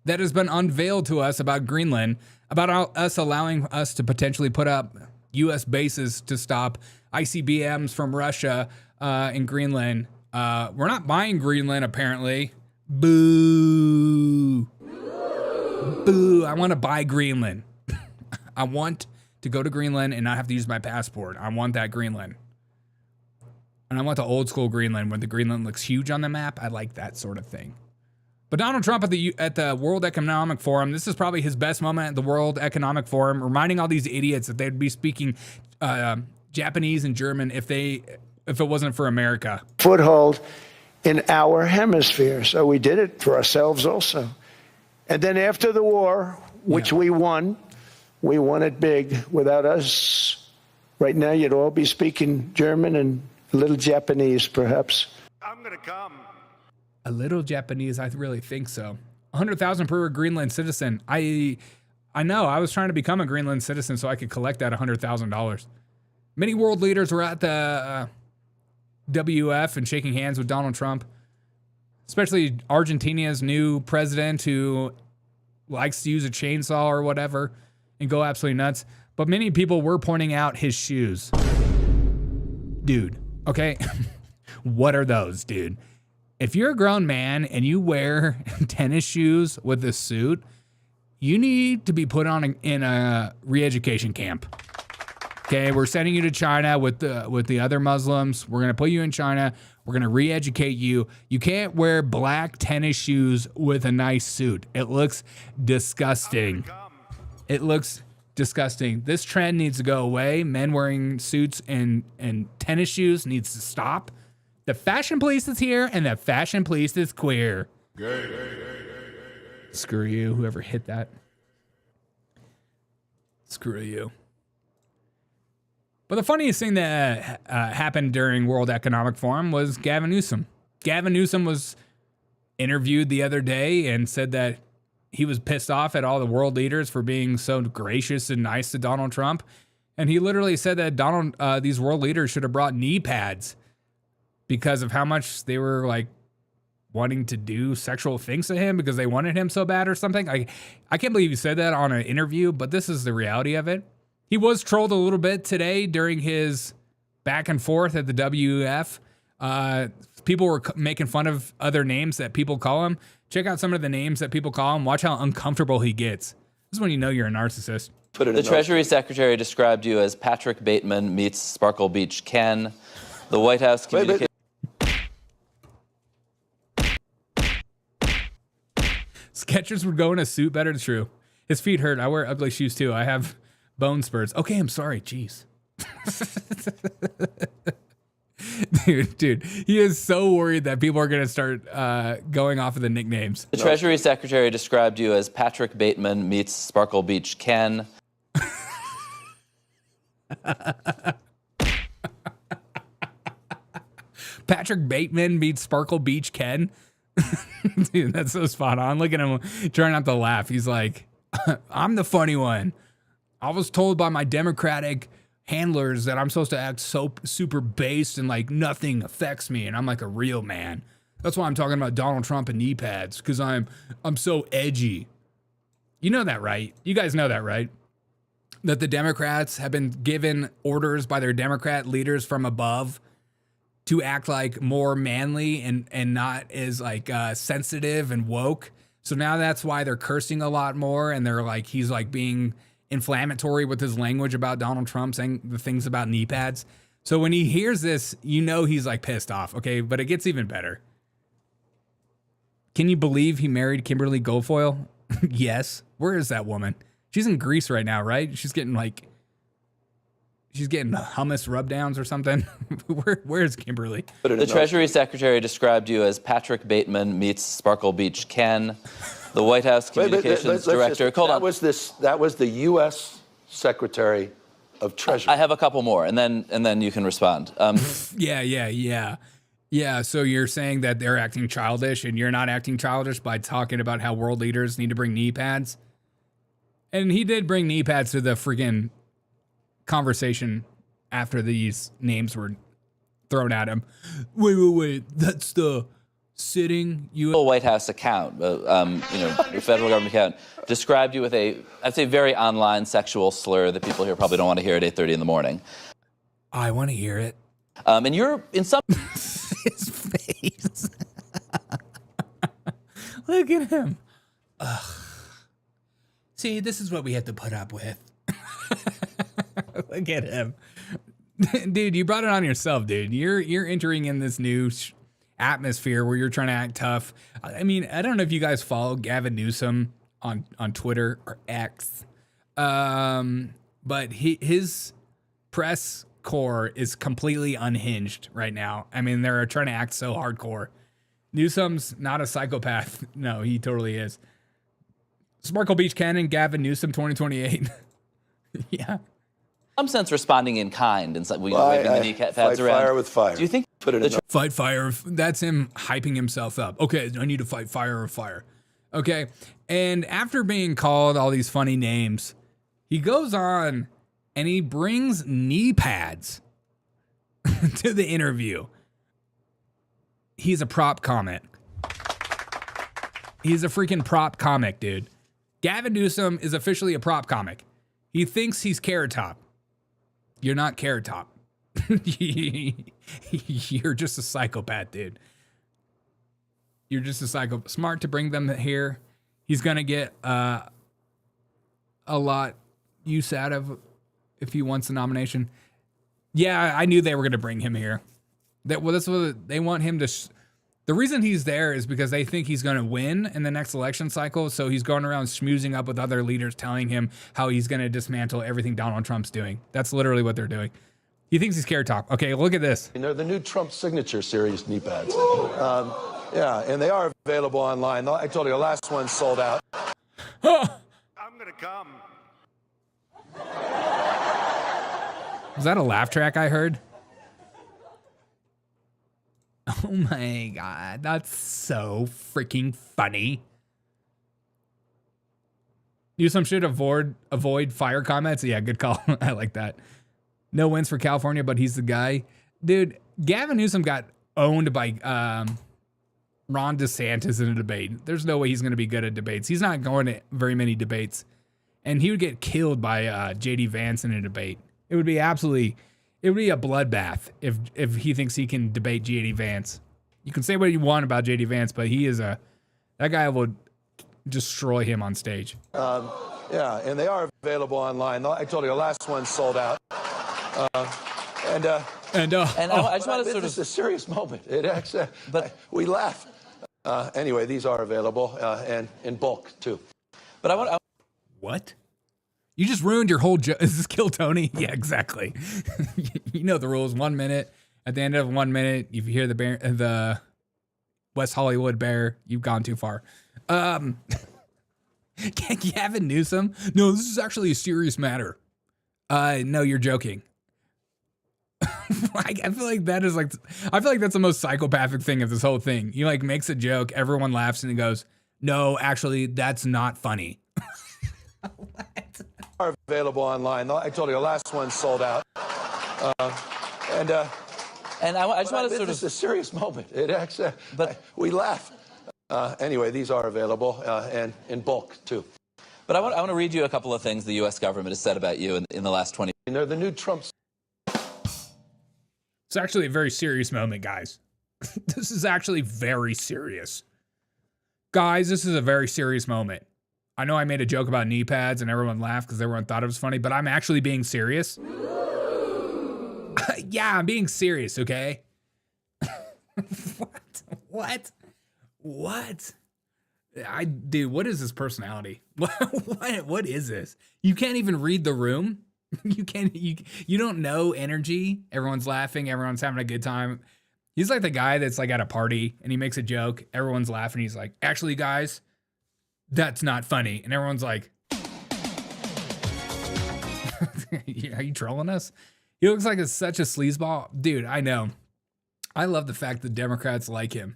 that has been unveiled to us about Greenland, about us allowing us to potentially put up U.S. bases to stop ICBMs from Russia in Greenland. We're not buying Greenland, apparently. Boo. Boo. I want to buy Greenland. I want to go to Greenland and not have to use my passport. I want that Greenland. And I want the old school Greenland where the Greenland looks huge on the map. I like that sort of thing. But Donald Trump at the World Economic Forum, this is probably his best moment at the World Economic Forum, reminding all these idiots that they'd be speaking Japanese and German if it wasn't for America. Foothold in our hemisphere. So we did it for ourselves also. And then after the war, which we won it big. Without us, right now you'd all be speaking German and a little Japanese, perhaps. I'm going to come. A little Japanese, I really think so. 100,000 per Greenland citizen. I know, I was trying to become a Greenland citizen so I could collect that $100,000. Many world leaders were at the WF and shaking hands with Donald Trump, especially Argentina's new president who likes to use a chainsaw or whatever and go absolutely nuts. But many people were pointing out his shoes. Dude, okay? What are those, dude? If you're a grown man and you wear tennis shoes with a suit, you need to be put on in a re-education camp. Okay, we're sending you to China with the other Muslims. We're gonna put you in China. We're gonna re-educate you. You can't wear black tennis shoes with a nice suit. It looks disgusting. It looks disgusting. This trend needs to go away. Men wearing suits and tennis shoes needs to stop. The fashion police is here, and the fashion police is queer. Screw you, whoever hit that. Screw you. But the funniest thing that happened during World Economic Forum was Gavin Newsom. Gavin Newsom was interviewed the other day and said that he was pissed off at all the world leaders for being so gracious and nice to Donald Trump. And he literally said that these world leaders should have brought knee pads because of how much they were like wanting to do sexual things to him because they wanted him so bad or something. I can't believe he said that on an interview, but this is the reality of it. He was trolled a little bit today during his back and forth at the WEF. People were making fun of other names that people call him. Check out some of the names that people call him. Watch how uncomfortable he gets. This is when you know you're a narcissist. The Treasury Secretary described you as Patrick Bateman meets Sparkle Beach Ken. The White House communicated... Skechers would go in a suit better. True. His feet hurt. I wear ugly shoes too. I have bone spurs. Okay, I'm sorry. Jeez. Dude, he is so worried that people are going to start going off of the nicknames. The Treasury Secretary described you as Patrick Bateman meets Sparkle Beach Ken. Patrick Bateman meets Sparkle Beach Ken. Dude, that's so spot on. Look at him trying not to laugh. He's like, I'm the funny one. I was told by my Democratic handlers that I'm supposed to act so super based and like nothing affects me, and I'm like a real man. That's why I'm talking about Donald Trump and knee pads, because I'm so edgy. You know that, right? You guys know that, right? That the Democrats have been given orders by their Democrat leaders from above to act like more manly and not as like sensitive and woke. So now that's why they're cursing a lot more, and they're like, he's like being inflammatory with his language about Donald Trump, saying the things about knee pads. So when he hears this, you know he's like pissed off, okay? But it gets even better. Can you believe he married Kimberly Guilfoyle? Yes. Where is that woman? She's in Greece right now, right? She's getting hummus rub downs or something. Where's Kimberly? The Treasury Secretary described you as Patrick Bateman meets Sparkle Beach Ken. The White House Communications Director. That was the U.S. Secretary of Treasury. I have a couple more, and then you can respond. Yeah, so you're saying that they're acting childish, and you're not acting childish by talking about how world leaders need to bring knee pads? And he did bring knee pads to the freaking conversation after these names were thrown at him. Wait, that's the sitting White House account, federal government account, described you with I'd say very online sexual slur that people here probably don't want to hear at 8:30 in the morning. I want to hear it. And you're in some... His face. Look at him. Ugh. See, this is what we have to put up with. Look at him. Dude, you brought it on yourself, dude. You're entering in this new atmosphere where you're trying to act tough. I mean, I don't know if you guys follow Gavin Newsom on Twitter or X, but his press corps is completely unhinged right now. I mean, they're trying to act so hardcore. Newsom's not a psychopath. No, he totally is. Sparkle Beach Ken and Gavin Newsom 2028. Yeah. Some sense responding in kind and waving the knee pads fight around. Fire with fire. Do you think fight fire? That's him hyping himself up. Okay, I need to fight fire with fire. Okay, and after being called all these funny names, he goes on and he brings knee pads to the interview. He's a prop comic. He's a freaking prop comic, dude. Gavin Newsom is officially a prop comic. He thinks he's Carrot Top. You're not Carrot Top. You're just a psychopath, dude. You're just a psycho. Smart to bring them here. He's going to get a lot use out of if he wants the nomination. Yeah, I knew they were going to bring him here. That's what they want him to The reason he's there is because they think he's going to win in the next election cycle. So he's going around schmoozing up with other leaders, telling him how he's going to dismantle everything Donald Trump's doing. That's literally what they're doing. He thinks he's carrot top. Okay, look at this. And they're the new Trump signature series knee pads. Yeah, and they are available online. I told you the last one sold out. I'm going to come. Was that a laugh track I heard? Oh my God, that's so freaking funny. Newsom should avoid fire comments. Yeah, good call. I like that. No wins for California, but he's the guy. Dude, Gavin Newsom got owned by Ron DeSantis in a debate. There's no way he's going to be good at debates. He's not going to very many debates. And he would get killed by J.D. Vance in a debate. It would be it would be a bloodbath if he thinks he can debate J.D. Vance. You can say what you want about J.D. Vance, but that guy would destroy him on stage. Yeah, and they are available online. I told you the last one sold out. I just want to sort of... It's a serious moment. It actually, we laugh. Anyway, these are available and in bulk too. But I want. What? You just ruined your whole joke. Is this Kill Tony? Yeah, exactly. You know the rules. 1 minute. At the end of 1 minute, if you hear the West Hollywood bear, you've gone too far. Gavin Newsom? No, this is actually a serious matter. No, you're joking. I feel like that's the most psychopathic thing of this whole thing. He like makes a joke, everyone laughs, and he goes, "No, actually, that's not funny." Are available online. I told you the last one sold out. I just want to sort of... It's a serious moment. It actually, we laugh. Anyway, these are available and in bulk too. But I want to read you a couple of things the U.S. government has said about you in the last 20 years. And they're the new Trump. It's actually a very serious moment, guys. This is actually very serious. Guys, this is a very serious moment. I know I made a joke about knee pads and everyone laughed because everyone thought it was funny, but I'm actually being serious. Yeah, I'm being serious, okay? What? Dude, what is this personality? What is this? You can't even read the room? You don't know energy. Everyone's laughing, everyone's having a good time. He's like the guy that's like at a party and he makes a joke, everyone's laughing, he's like, "Actually, guys, that's not funny." And everyone's like, "Are you trolling us?" He looks like such a sleazeball. Dude, I know. I love the fact that Democrats like him.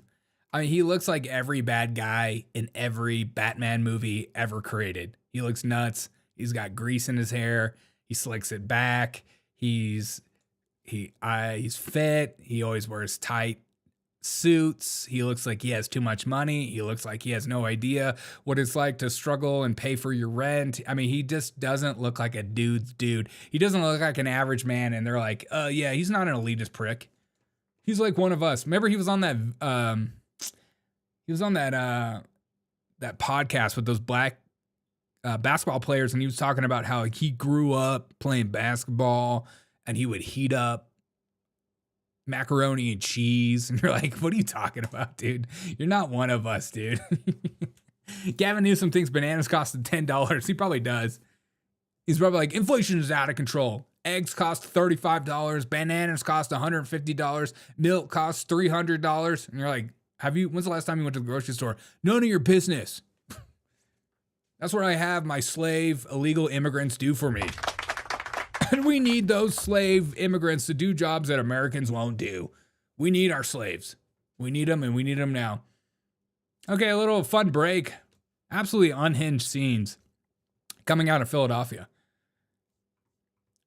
I mean, he looks like every bad guy in every Batman movie ever created. He looks nuts. He's got grease in his hair. He slicks it back. He's fit. He always wears tight suits. He looks like he has too much money. He looks like he has no idea what it's like to struggle and pay for your rent. I mean, he just doesn't look like a dude's dude. He doesn't look like an average man. And they're like, yeah, he's not an elitist prick. He's like one of us. Remember, he was on that that podcast with those black basketball players, and he was talking about how he grew up playing basketball and he would heat up macaroni and cheese. And you're like, what are you talking about, dude? You're not one of us, dude. Gavin Newsom thinks bananas cost $10. He probably does. He's probably like, inflation is out of control. Eggs cost $35. Bananas cost $150. Milk costs $300. And you're like, when's the last time you went to the grocery store? None of your business. That's what I have my slave illegal immigrants do for me. And we need those slave immigrants to do jobs that Americans won't do. We need our slaves. We need them, and we need them now. Okay, a little fun break. Absolutely unhinged scenes coming out of Philadelphia.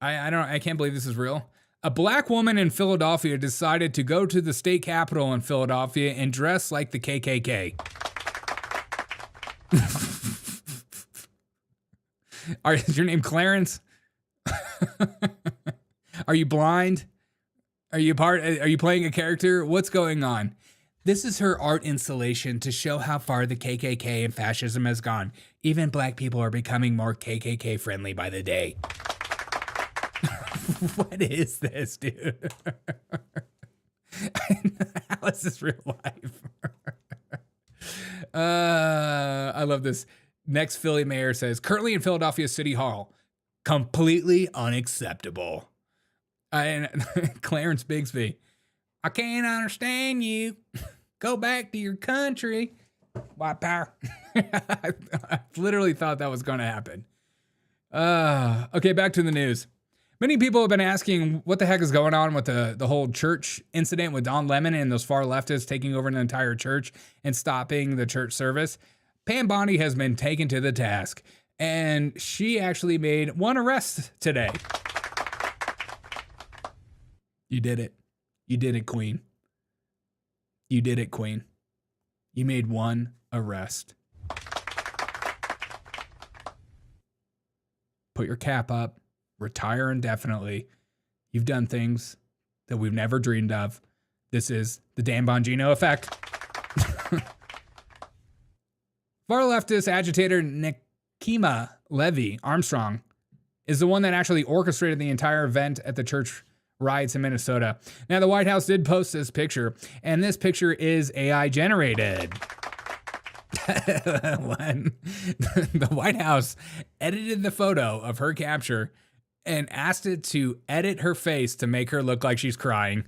I can't believe this is real. A black woman in Philadelphia decided to go to the state capitol in Philadelphia and dress like the KKK. Is your name Clarence? Are you blind? Are you playing a character? What's going on? This is her art installation to show how far the KKK and fascism has gone. Even black people are becoming more KKK friendly by the day. What is this, dude? How is this real life? I love this. Next Philly mayor says, currently in Philadelphia City Hall, completely unacceptable. And Clarence Bigsby, I can't understand you. Go back to your country. White power. I literally thought that was going to happen. Okay, back to the news. Many people have been asking what the heck is going on with the whole church incident with Don Lemon and those far leftists taking over an entire church and stopping the church service. Pam Bondi has been taken to the task, and she actually made one arrest today. You did it. You did it, Queen. You did it, Queen. You made one arrest. Put your cap up. Retire indefinitely. You've done things that we've never dreamed of. This is the Dan Bongino effect. Far leftist agitator Nekima Levy Armstrong is the one that actually orchestrated the entire event at the church riots in Minnesota. Now, the White House did post this picture, and this picture is AI generated. When the White House edited the photo of her capture and asked it to edit her face to make her look like she's crying.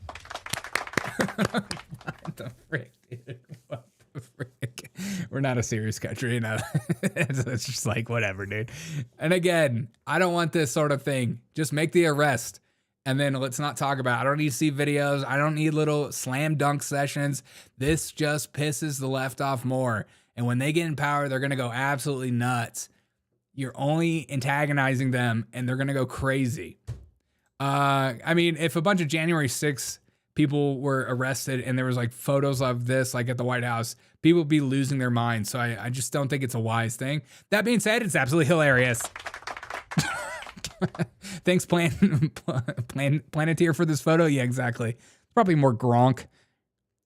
What the frick, dude? What the frick? We're not a serious country, you know. It's just like, whatever, dude. And again, I don't want this sort of thing. Just make the arrest. And then let's not talk about it. I don't need to see videos. I don't need little slam dunk sessions. This just pisses the left off more. And when they get in power, they're going to go absolutely nuts. You're only antagonizing them, and they're going to go crazy. I mean, if a bunch of January 6th people were arrested and there was like photos of this, like at the White House, people would be losing their minds. So I just don't think it's a wise thing. That being said, it's absolutely hilarious. Thanks, Planeteer, for this photo. Yeah, exactly. Probably more Gronk.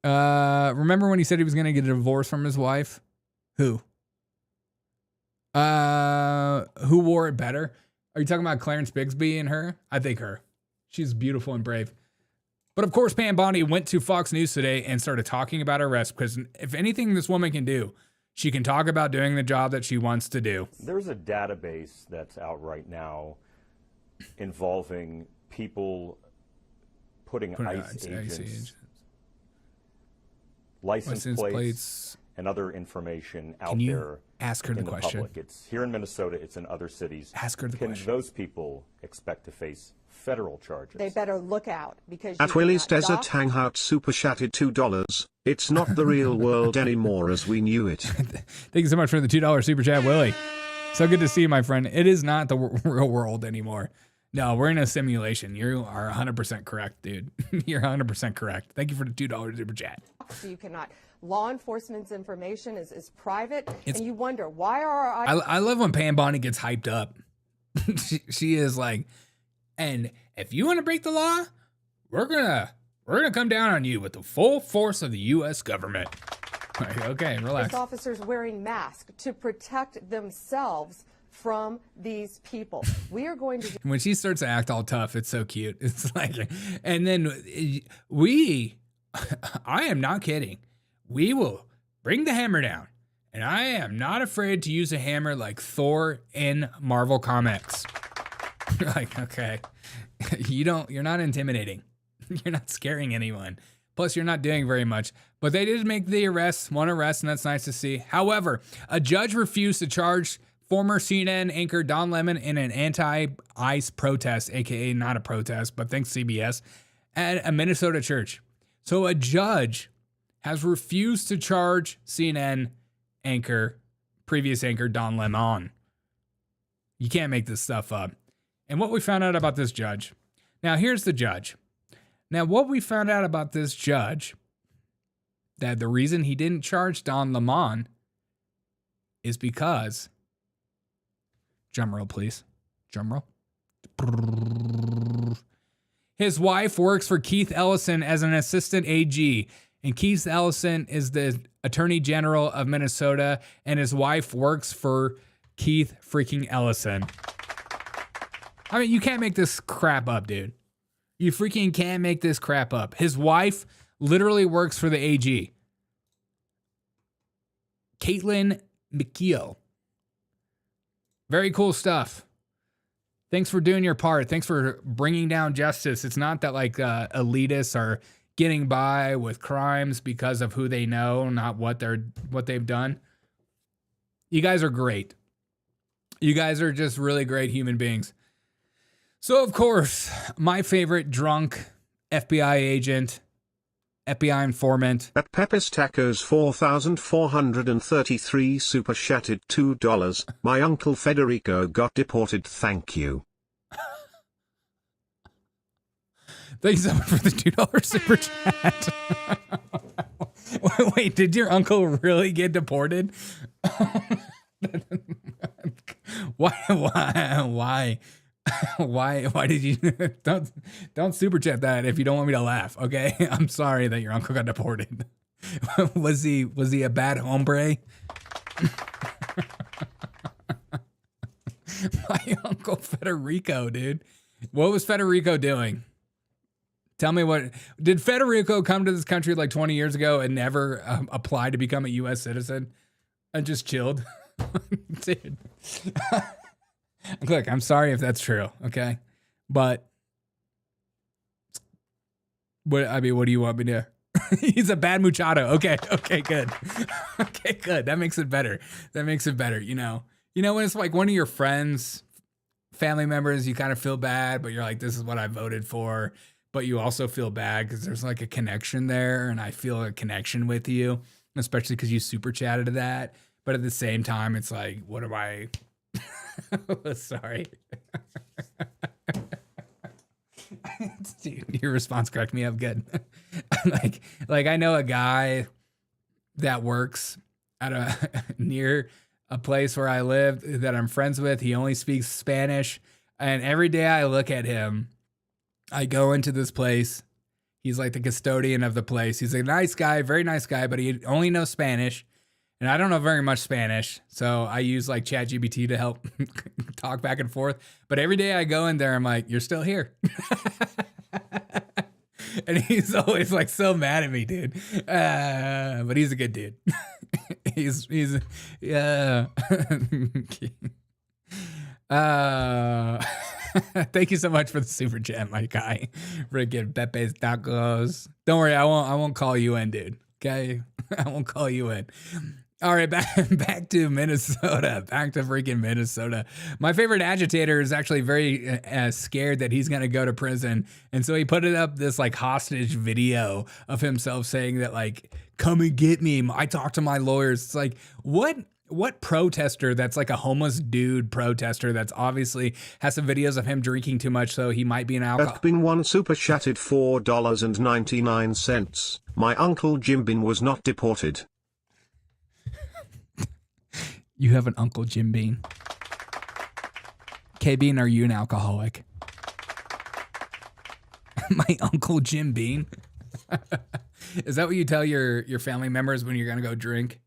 Remember when he said he was going to get a divorce from his wife? Who wore it better? Are you talking about Clarence Bigsby and her? I think her. She's beautiful and brave. But of course, Pam Bondi went to Fox News today and started talking about her arrest, because if anything this woman can do, she can talk about doing the job that she wants to do. There's a database that's out right now involving people putting ICE agents, license plates, and other information out there. Ask her the question. Public. It's here in Minnesota. It's in other cities. Ask her the question. Can those people expect to face federal charges? They better look out, because at Willie's Desert Hangout super chatted $2. It's not the real world anymore as we knew it. Thank you so much for the $2 super chat, Willie. So good to see you, my friend. It is not the real world anymore. No, we're in a simulation. You are 100% correct, dude. You're 100% correct. Thank you for the $2 super chat. So you cannot. Law enforcement's information is private, and you wonder, why are our... I love when Pam Bondi gets hyped up. she is like, and if you want to break the law, we're gonna come down on you with the full force of the U.S. government. Okay, relax. Officers wearing masks to protect themselves from these people. We are going to... When she starts to act all tough, it's so cute. It's like, and then I am not kidding. We will bring the hammer down. And I am not afraid to use a hammer like Thor in Marvel Comics. Like, okay. You're not intimidating. You're not scaring anyone. Plus, you're not doing very much. But they did make the one arrest, and that's nice to see. However, a judge refused to charge former CNN anchor Don Lemon in an anti-ICE protest, aka not a protest, but thanks CBS, at a Minnesota church. So a judge has refused to charge CNN previous anchor Don Lemon. You can't make this stuff up. And what we found out about this judge. Now, here's the judge. Now, what we found out about this judge, that the reason he didn't charge Don Lemon is because, drum roll, please. Drum roll. His wife works for Keith Ellison as an assistant AG. And Keith Ellison is the Attorney General of Minnesota, and his wife works for Keith freaking Ellison. I mean, you can't make this crap up, dude. You freaking can't make this crap up. His wife literally works for the AG. Caitlin McKeel. Very cool stuff. Thanks for doing your part. Thanks for bringing down justice. It's not that like elitists are getting by with crimes because of who they know, not what they've done. You guys are great. You guys are just really great human beings. So, of course, my favorite drunk FBI agent, FBI informant. At Pepper's Tacos 4,433 super chatted $2. My uncle Federico got deported. Thank you. Thanks so much for the $2 super chat. Wait, did your uncle really get deported? Why? Why did you don't super chat that if you don't want me to laugh, okay? I'm sorry that your uncle got deported. Was he a bad hombre? My uncle Federico, dude. What was Federico doing? Tell me what did Federico come to this country like 20 years ago and never apply to become a US citizen and just chilled? Dude. Look, I'm sorry if that's true, okay? But what do you want me to? He's a bad muchacho. Okay, good. Okay, good. That makes it better. You know when it's like one of your friends, family members, you kind of feel bad, but you're like, this is what I voted for. But you also feel bad because there's like a connection there, and I feel a connection with you, especially because you super chatted to that. But at the same time, it's like, what am I? Sorry. Dude, your response cracked me up good. like I know a guy that works at near a place where I live that I'm friends with. He only speaks Spanish, and every day I look at him, I go into this place. He's like the custodian of the place. He's a nice guy, very nice guy, but he only knows Spanish. And I don't know very much Spanish, so I use like ChatGPT to help talk back and forth. But every day I go in there, I'm like, you're still here. And he's always like so mad at me, dude. But he's a good dude. he's yeah. Thank you so much for the super chat, my guy. Freaking Pepe's Tacos. Don't worry, I won't call you in, dude. Okay, I won't call you in. All right, back to Minnesota. Back to freaking Minnesota. My favorite agitator is actually very scared that he's going to go to prison. And so he put it up this like hostage video of himself saying that like, come and get me. I talked to my lawyers. It's like, what protester that's like a homeless dude protester that's obviously has some videos of him drinking too much, so he might be an alcoholic. I've been one super chatted $4.99. My uncle Jim Bean was not deported. You have an uncle Jim Bean. K-Bean, are you an alcoholic? My uncle Jim Bean? Is that what you tell your family members when you're going to go drink?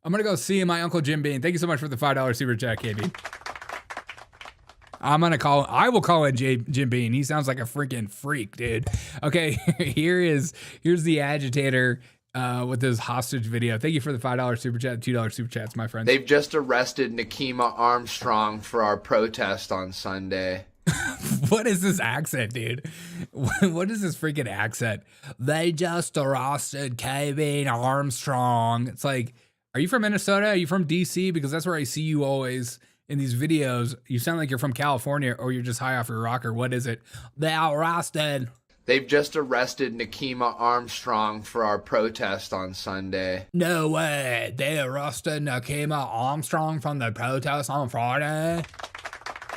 I'm going to go see my uncle Jim Bean. Thank you so much for the $5 super chat, KB. I will call in Jim Bean. He sounds like a freaking freak, dude. Okay, here's the agitator with his hostage video. Thank you for the $5 super chat, $2 super chats, my friends. They've just arrested Nikema Armstrong for our protest on Sunday. What is this accent, dude? What is this freaking accent? They just arrested Gavin Armstrong. It's like, are you from Minnesota? Are you from DC? Because that's where I see you always in these videos. You sound like you're from California, or you're just high off your rocker. What is it? They arrested. They've just arrested Nikema Armstrong for our protest on Sunday. No way. They arrested Nikema Armstrong from the protest on Friday?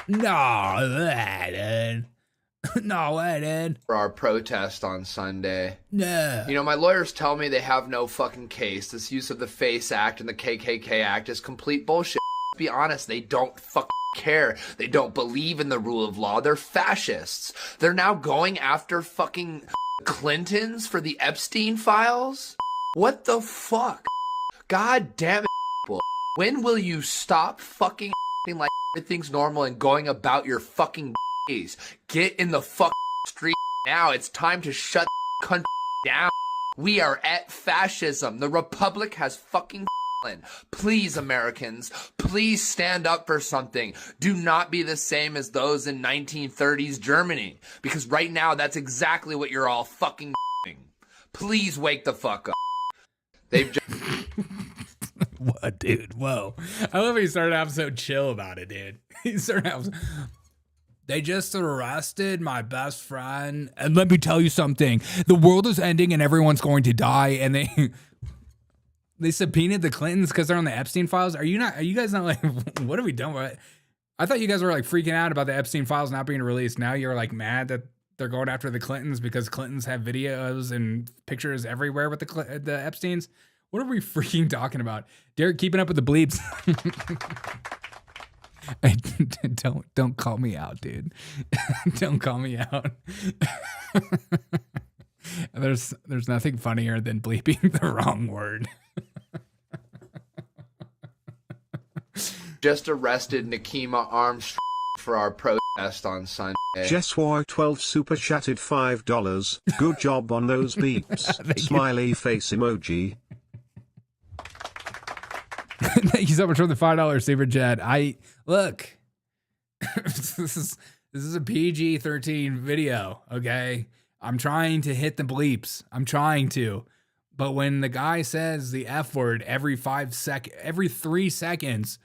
No way, dude. No way, dude. For our protest on Sunday. No. You know, my lawyers tell me they have no fucking case. This use of the FACE Act and the KKK Act is complete bullshit. Be honest, they don't fucking care. They don't believe in the rule of law. They're fascists. They're now going after fucking Clintons for the Epstein files? What the fuck? God damn it, when will you stop fucking like everything's normal and going about your fucking days? Get in the fucking street now. It's time to shut the country down. We are at fascism. The Republic has fucking Please, Americans, please stand up for something. Do not be the same as those in 1930s Germany, because right now that's exactly what you're all fucking doing. Please wake the fuck up. They've just... What, dude? Whoa. I love how he started out so chill about it, dude. He started out... They just arrested my best friend. And let me tell you something. The world is ending and everyone's going to die. And they subpoenaed the Clintons because they're on the Epstein files. Are you guys not like, what have we done with it? I thought you guys were like freaking out about the Epstein files not being released. Now you're like mad that they're going after the Clintons because Clintons have videos and pictures everywhere with the Epsteins. What are we freaking talking about? Derek, keeping up with the bleeps. Don't call me out, dude. Don't call me out. There's nothing funnier than bleeping the wrong word. Just arrested Nakima Armstrong for our protest on Sunday. Jesswar12 super chatted $5. Good job on those beeps. Smiley face emoji. Thank you so much for the $5 super chat. Look, this is a PG-13 video, okay? I'm trying to hit the bleeps. I'm trying to. But when the guy says the F word every 3 seconds,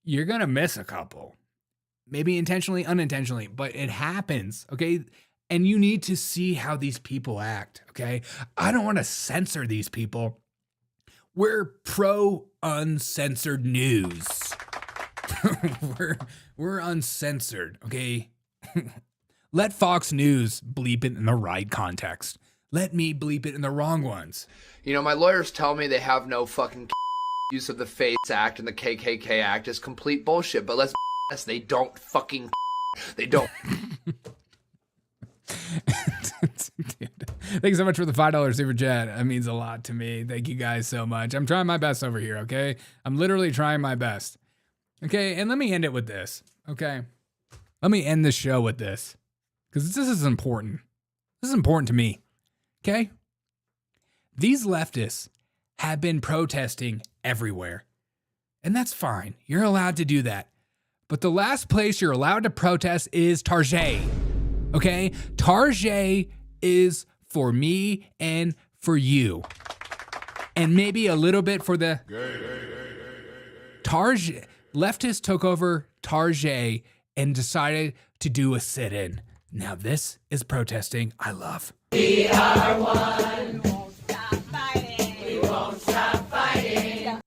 you're going to miss a couple. Maybe intentionally, unintentionally, but it happens, okay? And you need to see how these people act, okay? I don't want to censor these people. We're pro uncensored news. we're uncensored, okay? Let Fox News bleep it in the right context. Let me bleep it in the wrong ones. You know, my lawyers tell me they have no fucking use of the FAFO Act and the KKK Act is complete bullshit, but let's be honest, they don't fucking they don't. Thank you so much for the $5 super chat. That means a lot to me. Thank you guys so much. I'm trying my best over here, okay? I'm literally trying my best. Okay, and let me end it with this, okay? Let me end the show with this, because this is important. This is important to me, okay? These leftists have been protesting everywhere, and that's fine. You're allowed to do that. But the last place you're allowed to protest is Target, okay? Target is for me and for you. And maybe a little bit for the... Target. Leftists took over Target and decided to do a sit-in. Now this is protesting I love. We are one. We won't stop fighting. We won't stop fighting.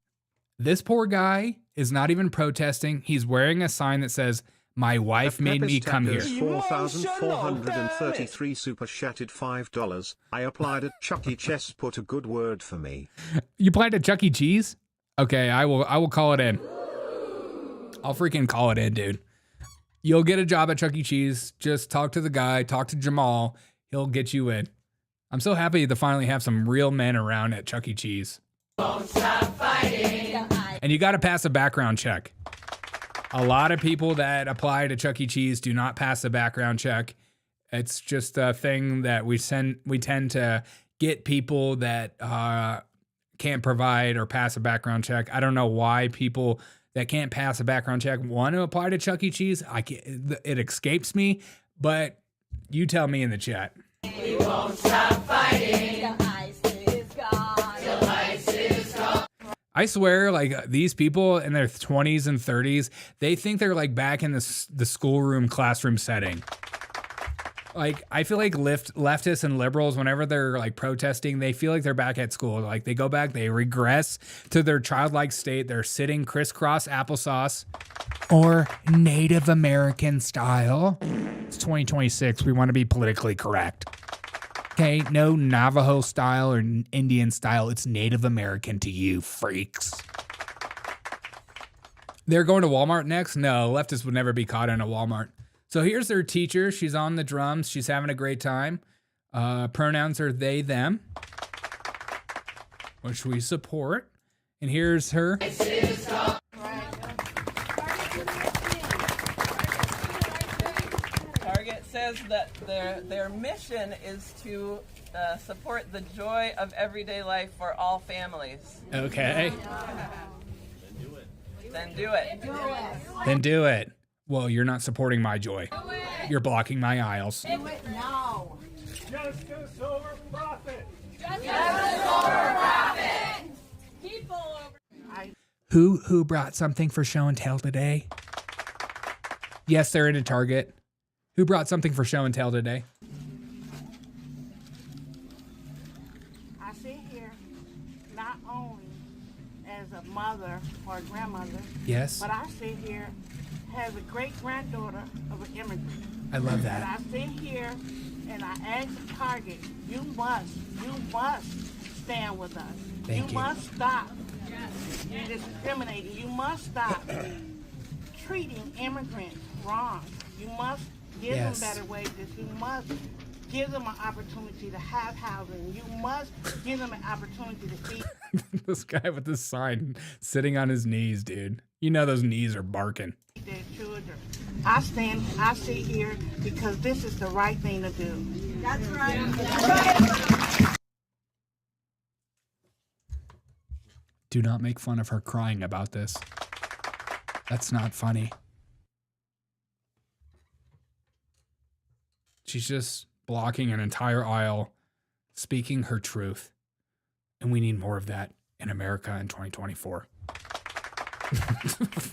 This poor guy is not even protesting. He's wearing a sign that says, "My wife made me come here." 4,433 super chatted $5. I applied at Chuck E. Cheese. Put a good word for me. You applied at Chuck E. Cheese? Okay, I will call it in. I'll freaking call it in, dude. You'll get a job at Chuck E. Cheese. Just talk to the guy, talk to Jamal. He'll get you in. I'm so happy to finally have some real men around at Chuck E. Cheese. Won't stop fighting. And you got to pass a background check. A lot of people that apply to Chuck E. Cheese do not pass a background check. It's just a thing that we tend to get people that can't provide or pass a background check. I don't know why people that can't pass a background check want to apply to Chuck E. Cheese. It escapes me, but you tell me in the chat. We won't stop fighting. The ice is gone. The ice is gone. I swear, like, these people in their 20s and 30s, they think they're like back in the schoolroom classroom setting. Like, I feel like leftists and liberals, whenever they're like protesting, they feel like they're back at school. Like, they go back, they regress to their childlike state. They're sitting crisscross applesauce or Native American style. It's 2026. We want to be politically correct. Okay, no Navajo style or Indian style. It's Native American to you, freaks. They're going to Walmart next? No, leftists would never be caught in a Walmart. So here's their teacher. She's on the drums. She's having a great time. Pronouns are they, them, which we support. And here's her. Target says that their mission is to support the joy of everyday life for all families. Okay. Then do it. Then do it. Well, you're not supporting my joy. You're blocking my aisles. Do it now. Justice over profit. People over. Who brought something for show and tell today? Yes, they're in a Target. Who brought something for show and tell today? I sit here not only as a mother or a grandmother, Yes. but I sit here as a great-granddaughter of an immigrant. I love that. And I sit here and I ask Target, you must stand with us. Thank you. Must stop discriminating. You must stop treating immigrants wrong. You must give them better wages. You must give them an opportunity to have housing. You must give them an opportunity to feed. This guy with this sign sitting on his knees, dude. You know those knees are barking. Their children. I sit here because this is the right thing to do. That's right. Do not make fun of her crying about this. That's not funny. She's just blocking an entire aisle, speaking her truth. And we need more of that in America in 2024.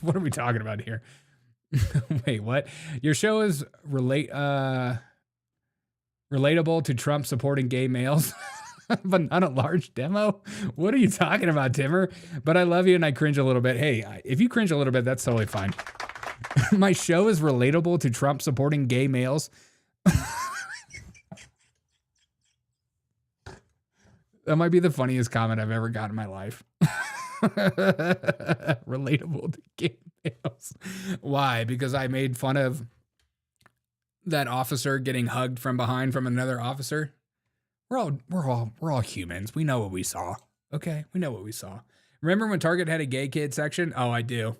What are we talking about here? Wait, what? Your show is relatable to Trump supporting gay males, but not a large demo? What are you talking about, Timmer? But I love you and I cringe a little bit. Hey, if you cringe a little bit, that's totally fine. My show is relatable to Trump supporting gay males. That might be the funniest comment I've ever got in my life. Relatable to gay males. Why? Because I made fun of that officer getting hugged from behind from another officer. We're all humans. We know what we saw. Okay, we know what we saw. Remember when Target had a gay kid section? Oh, I do.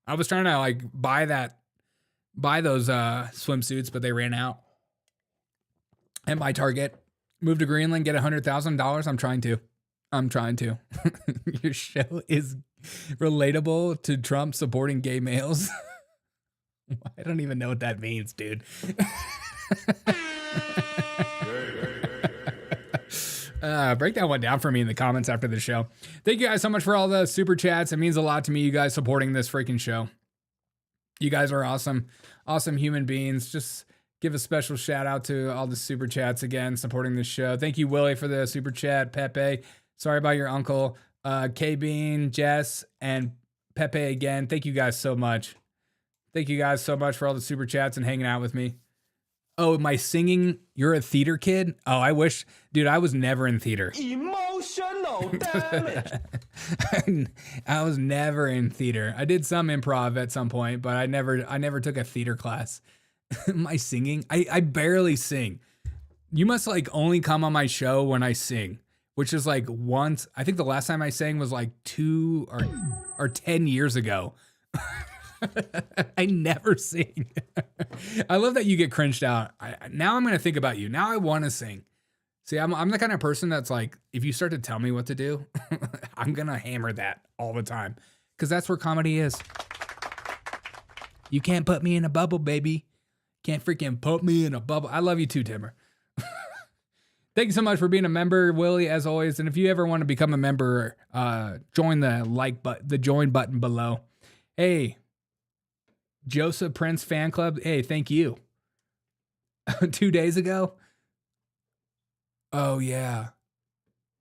I was trying to buy those swimsuits, but they ran out. And my Target. Move to Greenland, get $100,000. I'm trying to. Your show is relatable to Trump supporting gay males. I don't even know what that means, dude. Break that one down for me in the comments after the show. Thank you guys so much for all the super chats. It means a lot to me, you guys supporting this freaking show. You guys are awesome. Awesome human beings. Just give a special shout out to all the super chats again, supporting this show. Thank you, Willie, for the super chat. Pepe, sorry about your uncle. K-Bean, Jess, and Pepe again. Thank you guys so much. Thank you guys so much for all the super chats and hanging out with me. Oh, my singing, you're a theater kid? Oh, I wish, dude, I was never in theater. Emotional damage. I was never in theater. I did some improv at some point, but I never took a theater class. My singing, I barely sing. You must only come on my show when I sing, which is once. I think the last time I sang was 2 or 10 years ago. I never sing. I love that you get cringed out. Now I'm going to think about you. Now I want to sing. See, I'm the kind of person that's if you start to tell me what to do, I'm going to hammer that all the time. Because that's where comedy is. You can't put me in a bubble, baby. Can't freaking put me in a bubble. I love you too, Timmer. Thank you so much for being a member, Willie, as always. And if you ever want to become a member, join the join button below. Hey, Joseph Prince fan club. Hey, thank you. 2 days ago. Oh yeah,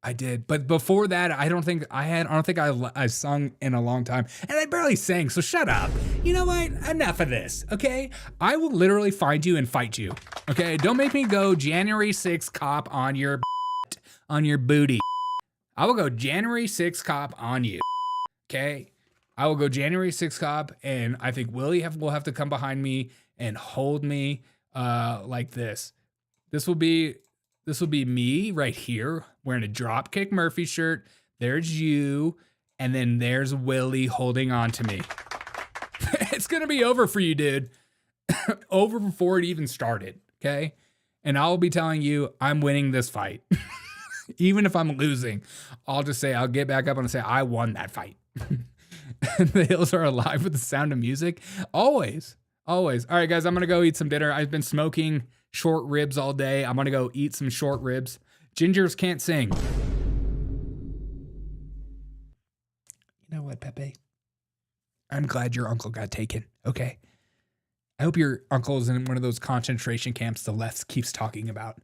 I did. But before that, I don't think I sung in a long time, and I barely sang. So shut up. You know what? Enough of this. Okay, I will literally find you and fight you. Okay, don't make me go January 6th cop on your booty. I will go January 6th cop on you. Okay, I will go January 6th cop, and I think Willie will have to come behind me and hold me like this. This will be me right here wearing a Dropkick Murphy shirt. There's you, and then there's Willie holding on to me. It's gonna be over for you, dude. Over before it even started. Okay, And I'll be telling you, I'm winning this fight. Even if I'm losing, I'll just say, I'll get back up and say, I won that fight. The hills are alive with the sound of music. Always. Always. All right, guys, I'm going to go eat some dinner. I've been smoking short ribs all day. I'm going to go eat some short ribs. Gingers can't sing. You know what, Pepe? I'm glad your uncle got taken. Okay. I hope your uncle is in one of those concentration camps the left keeps talking about.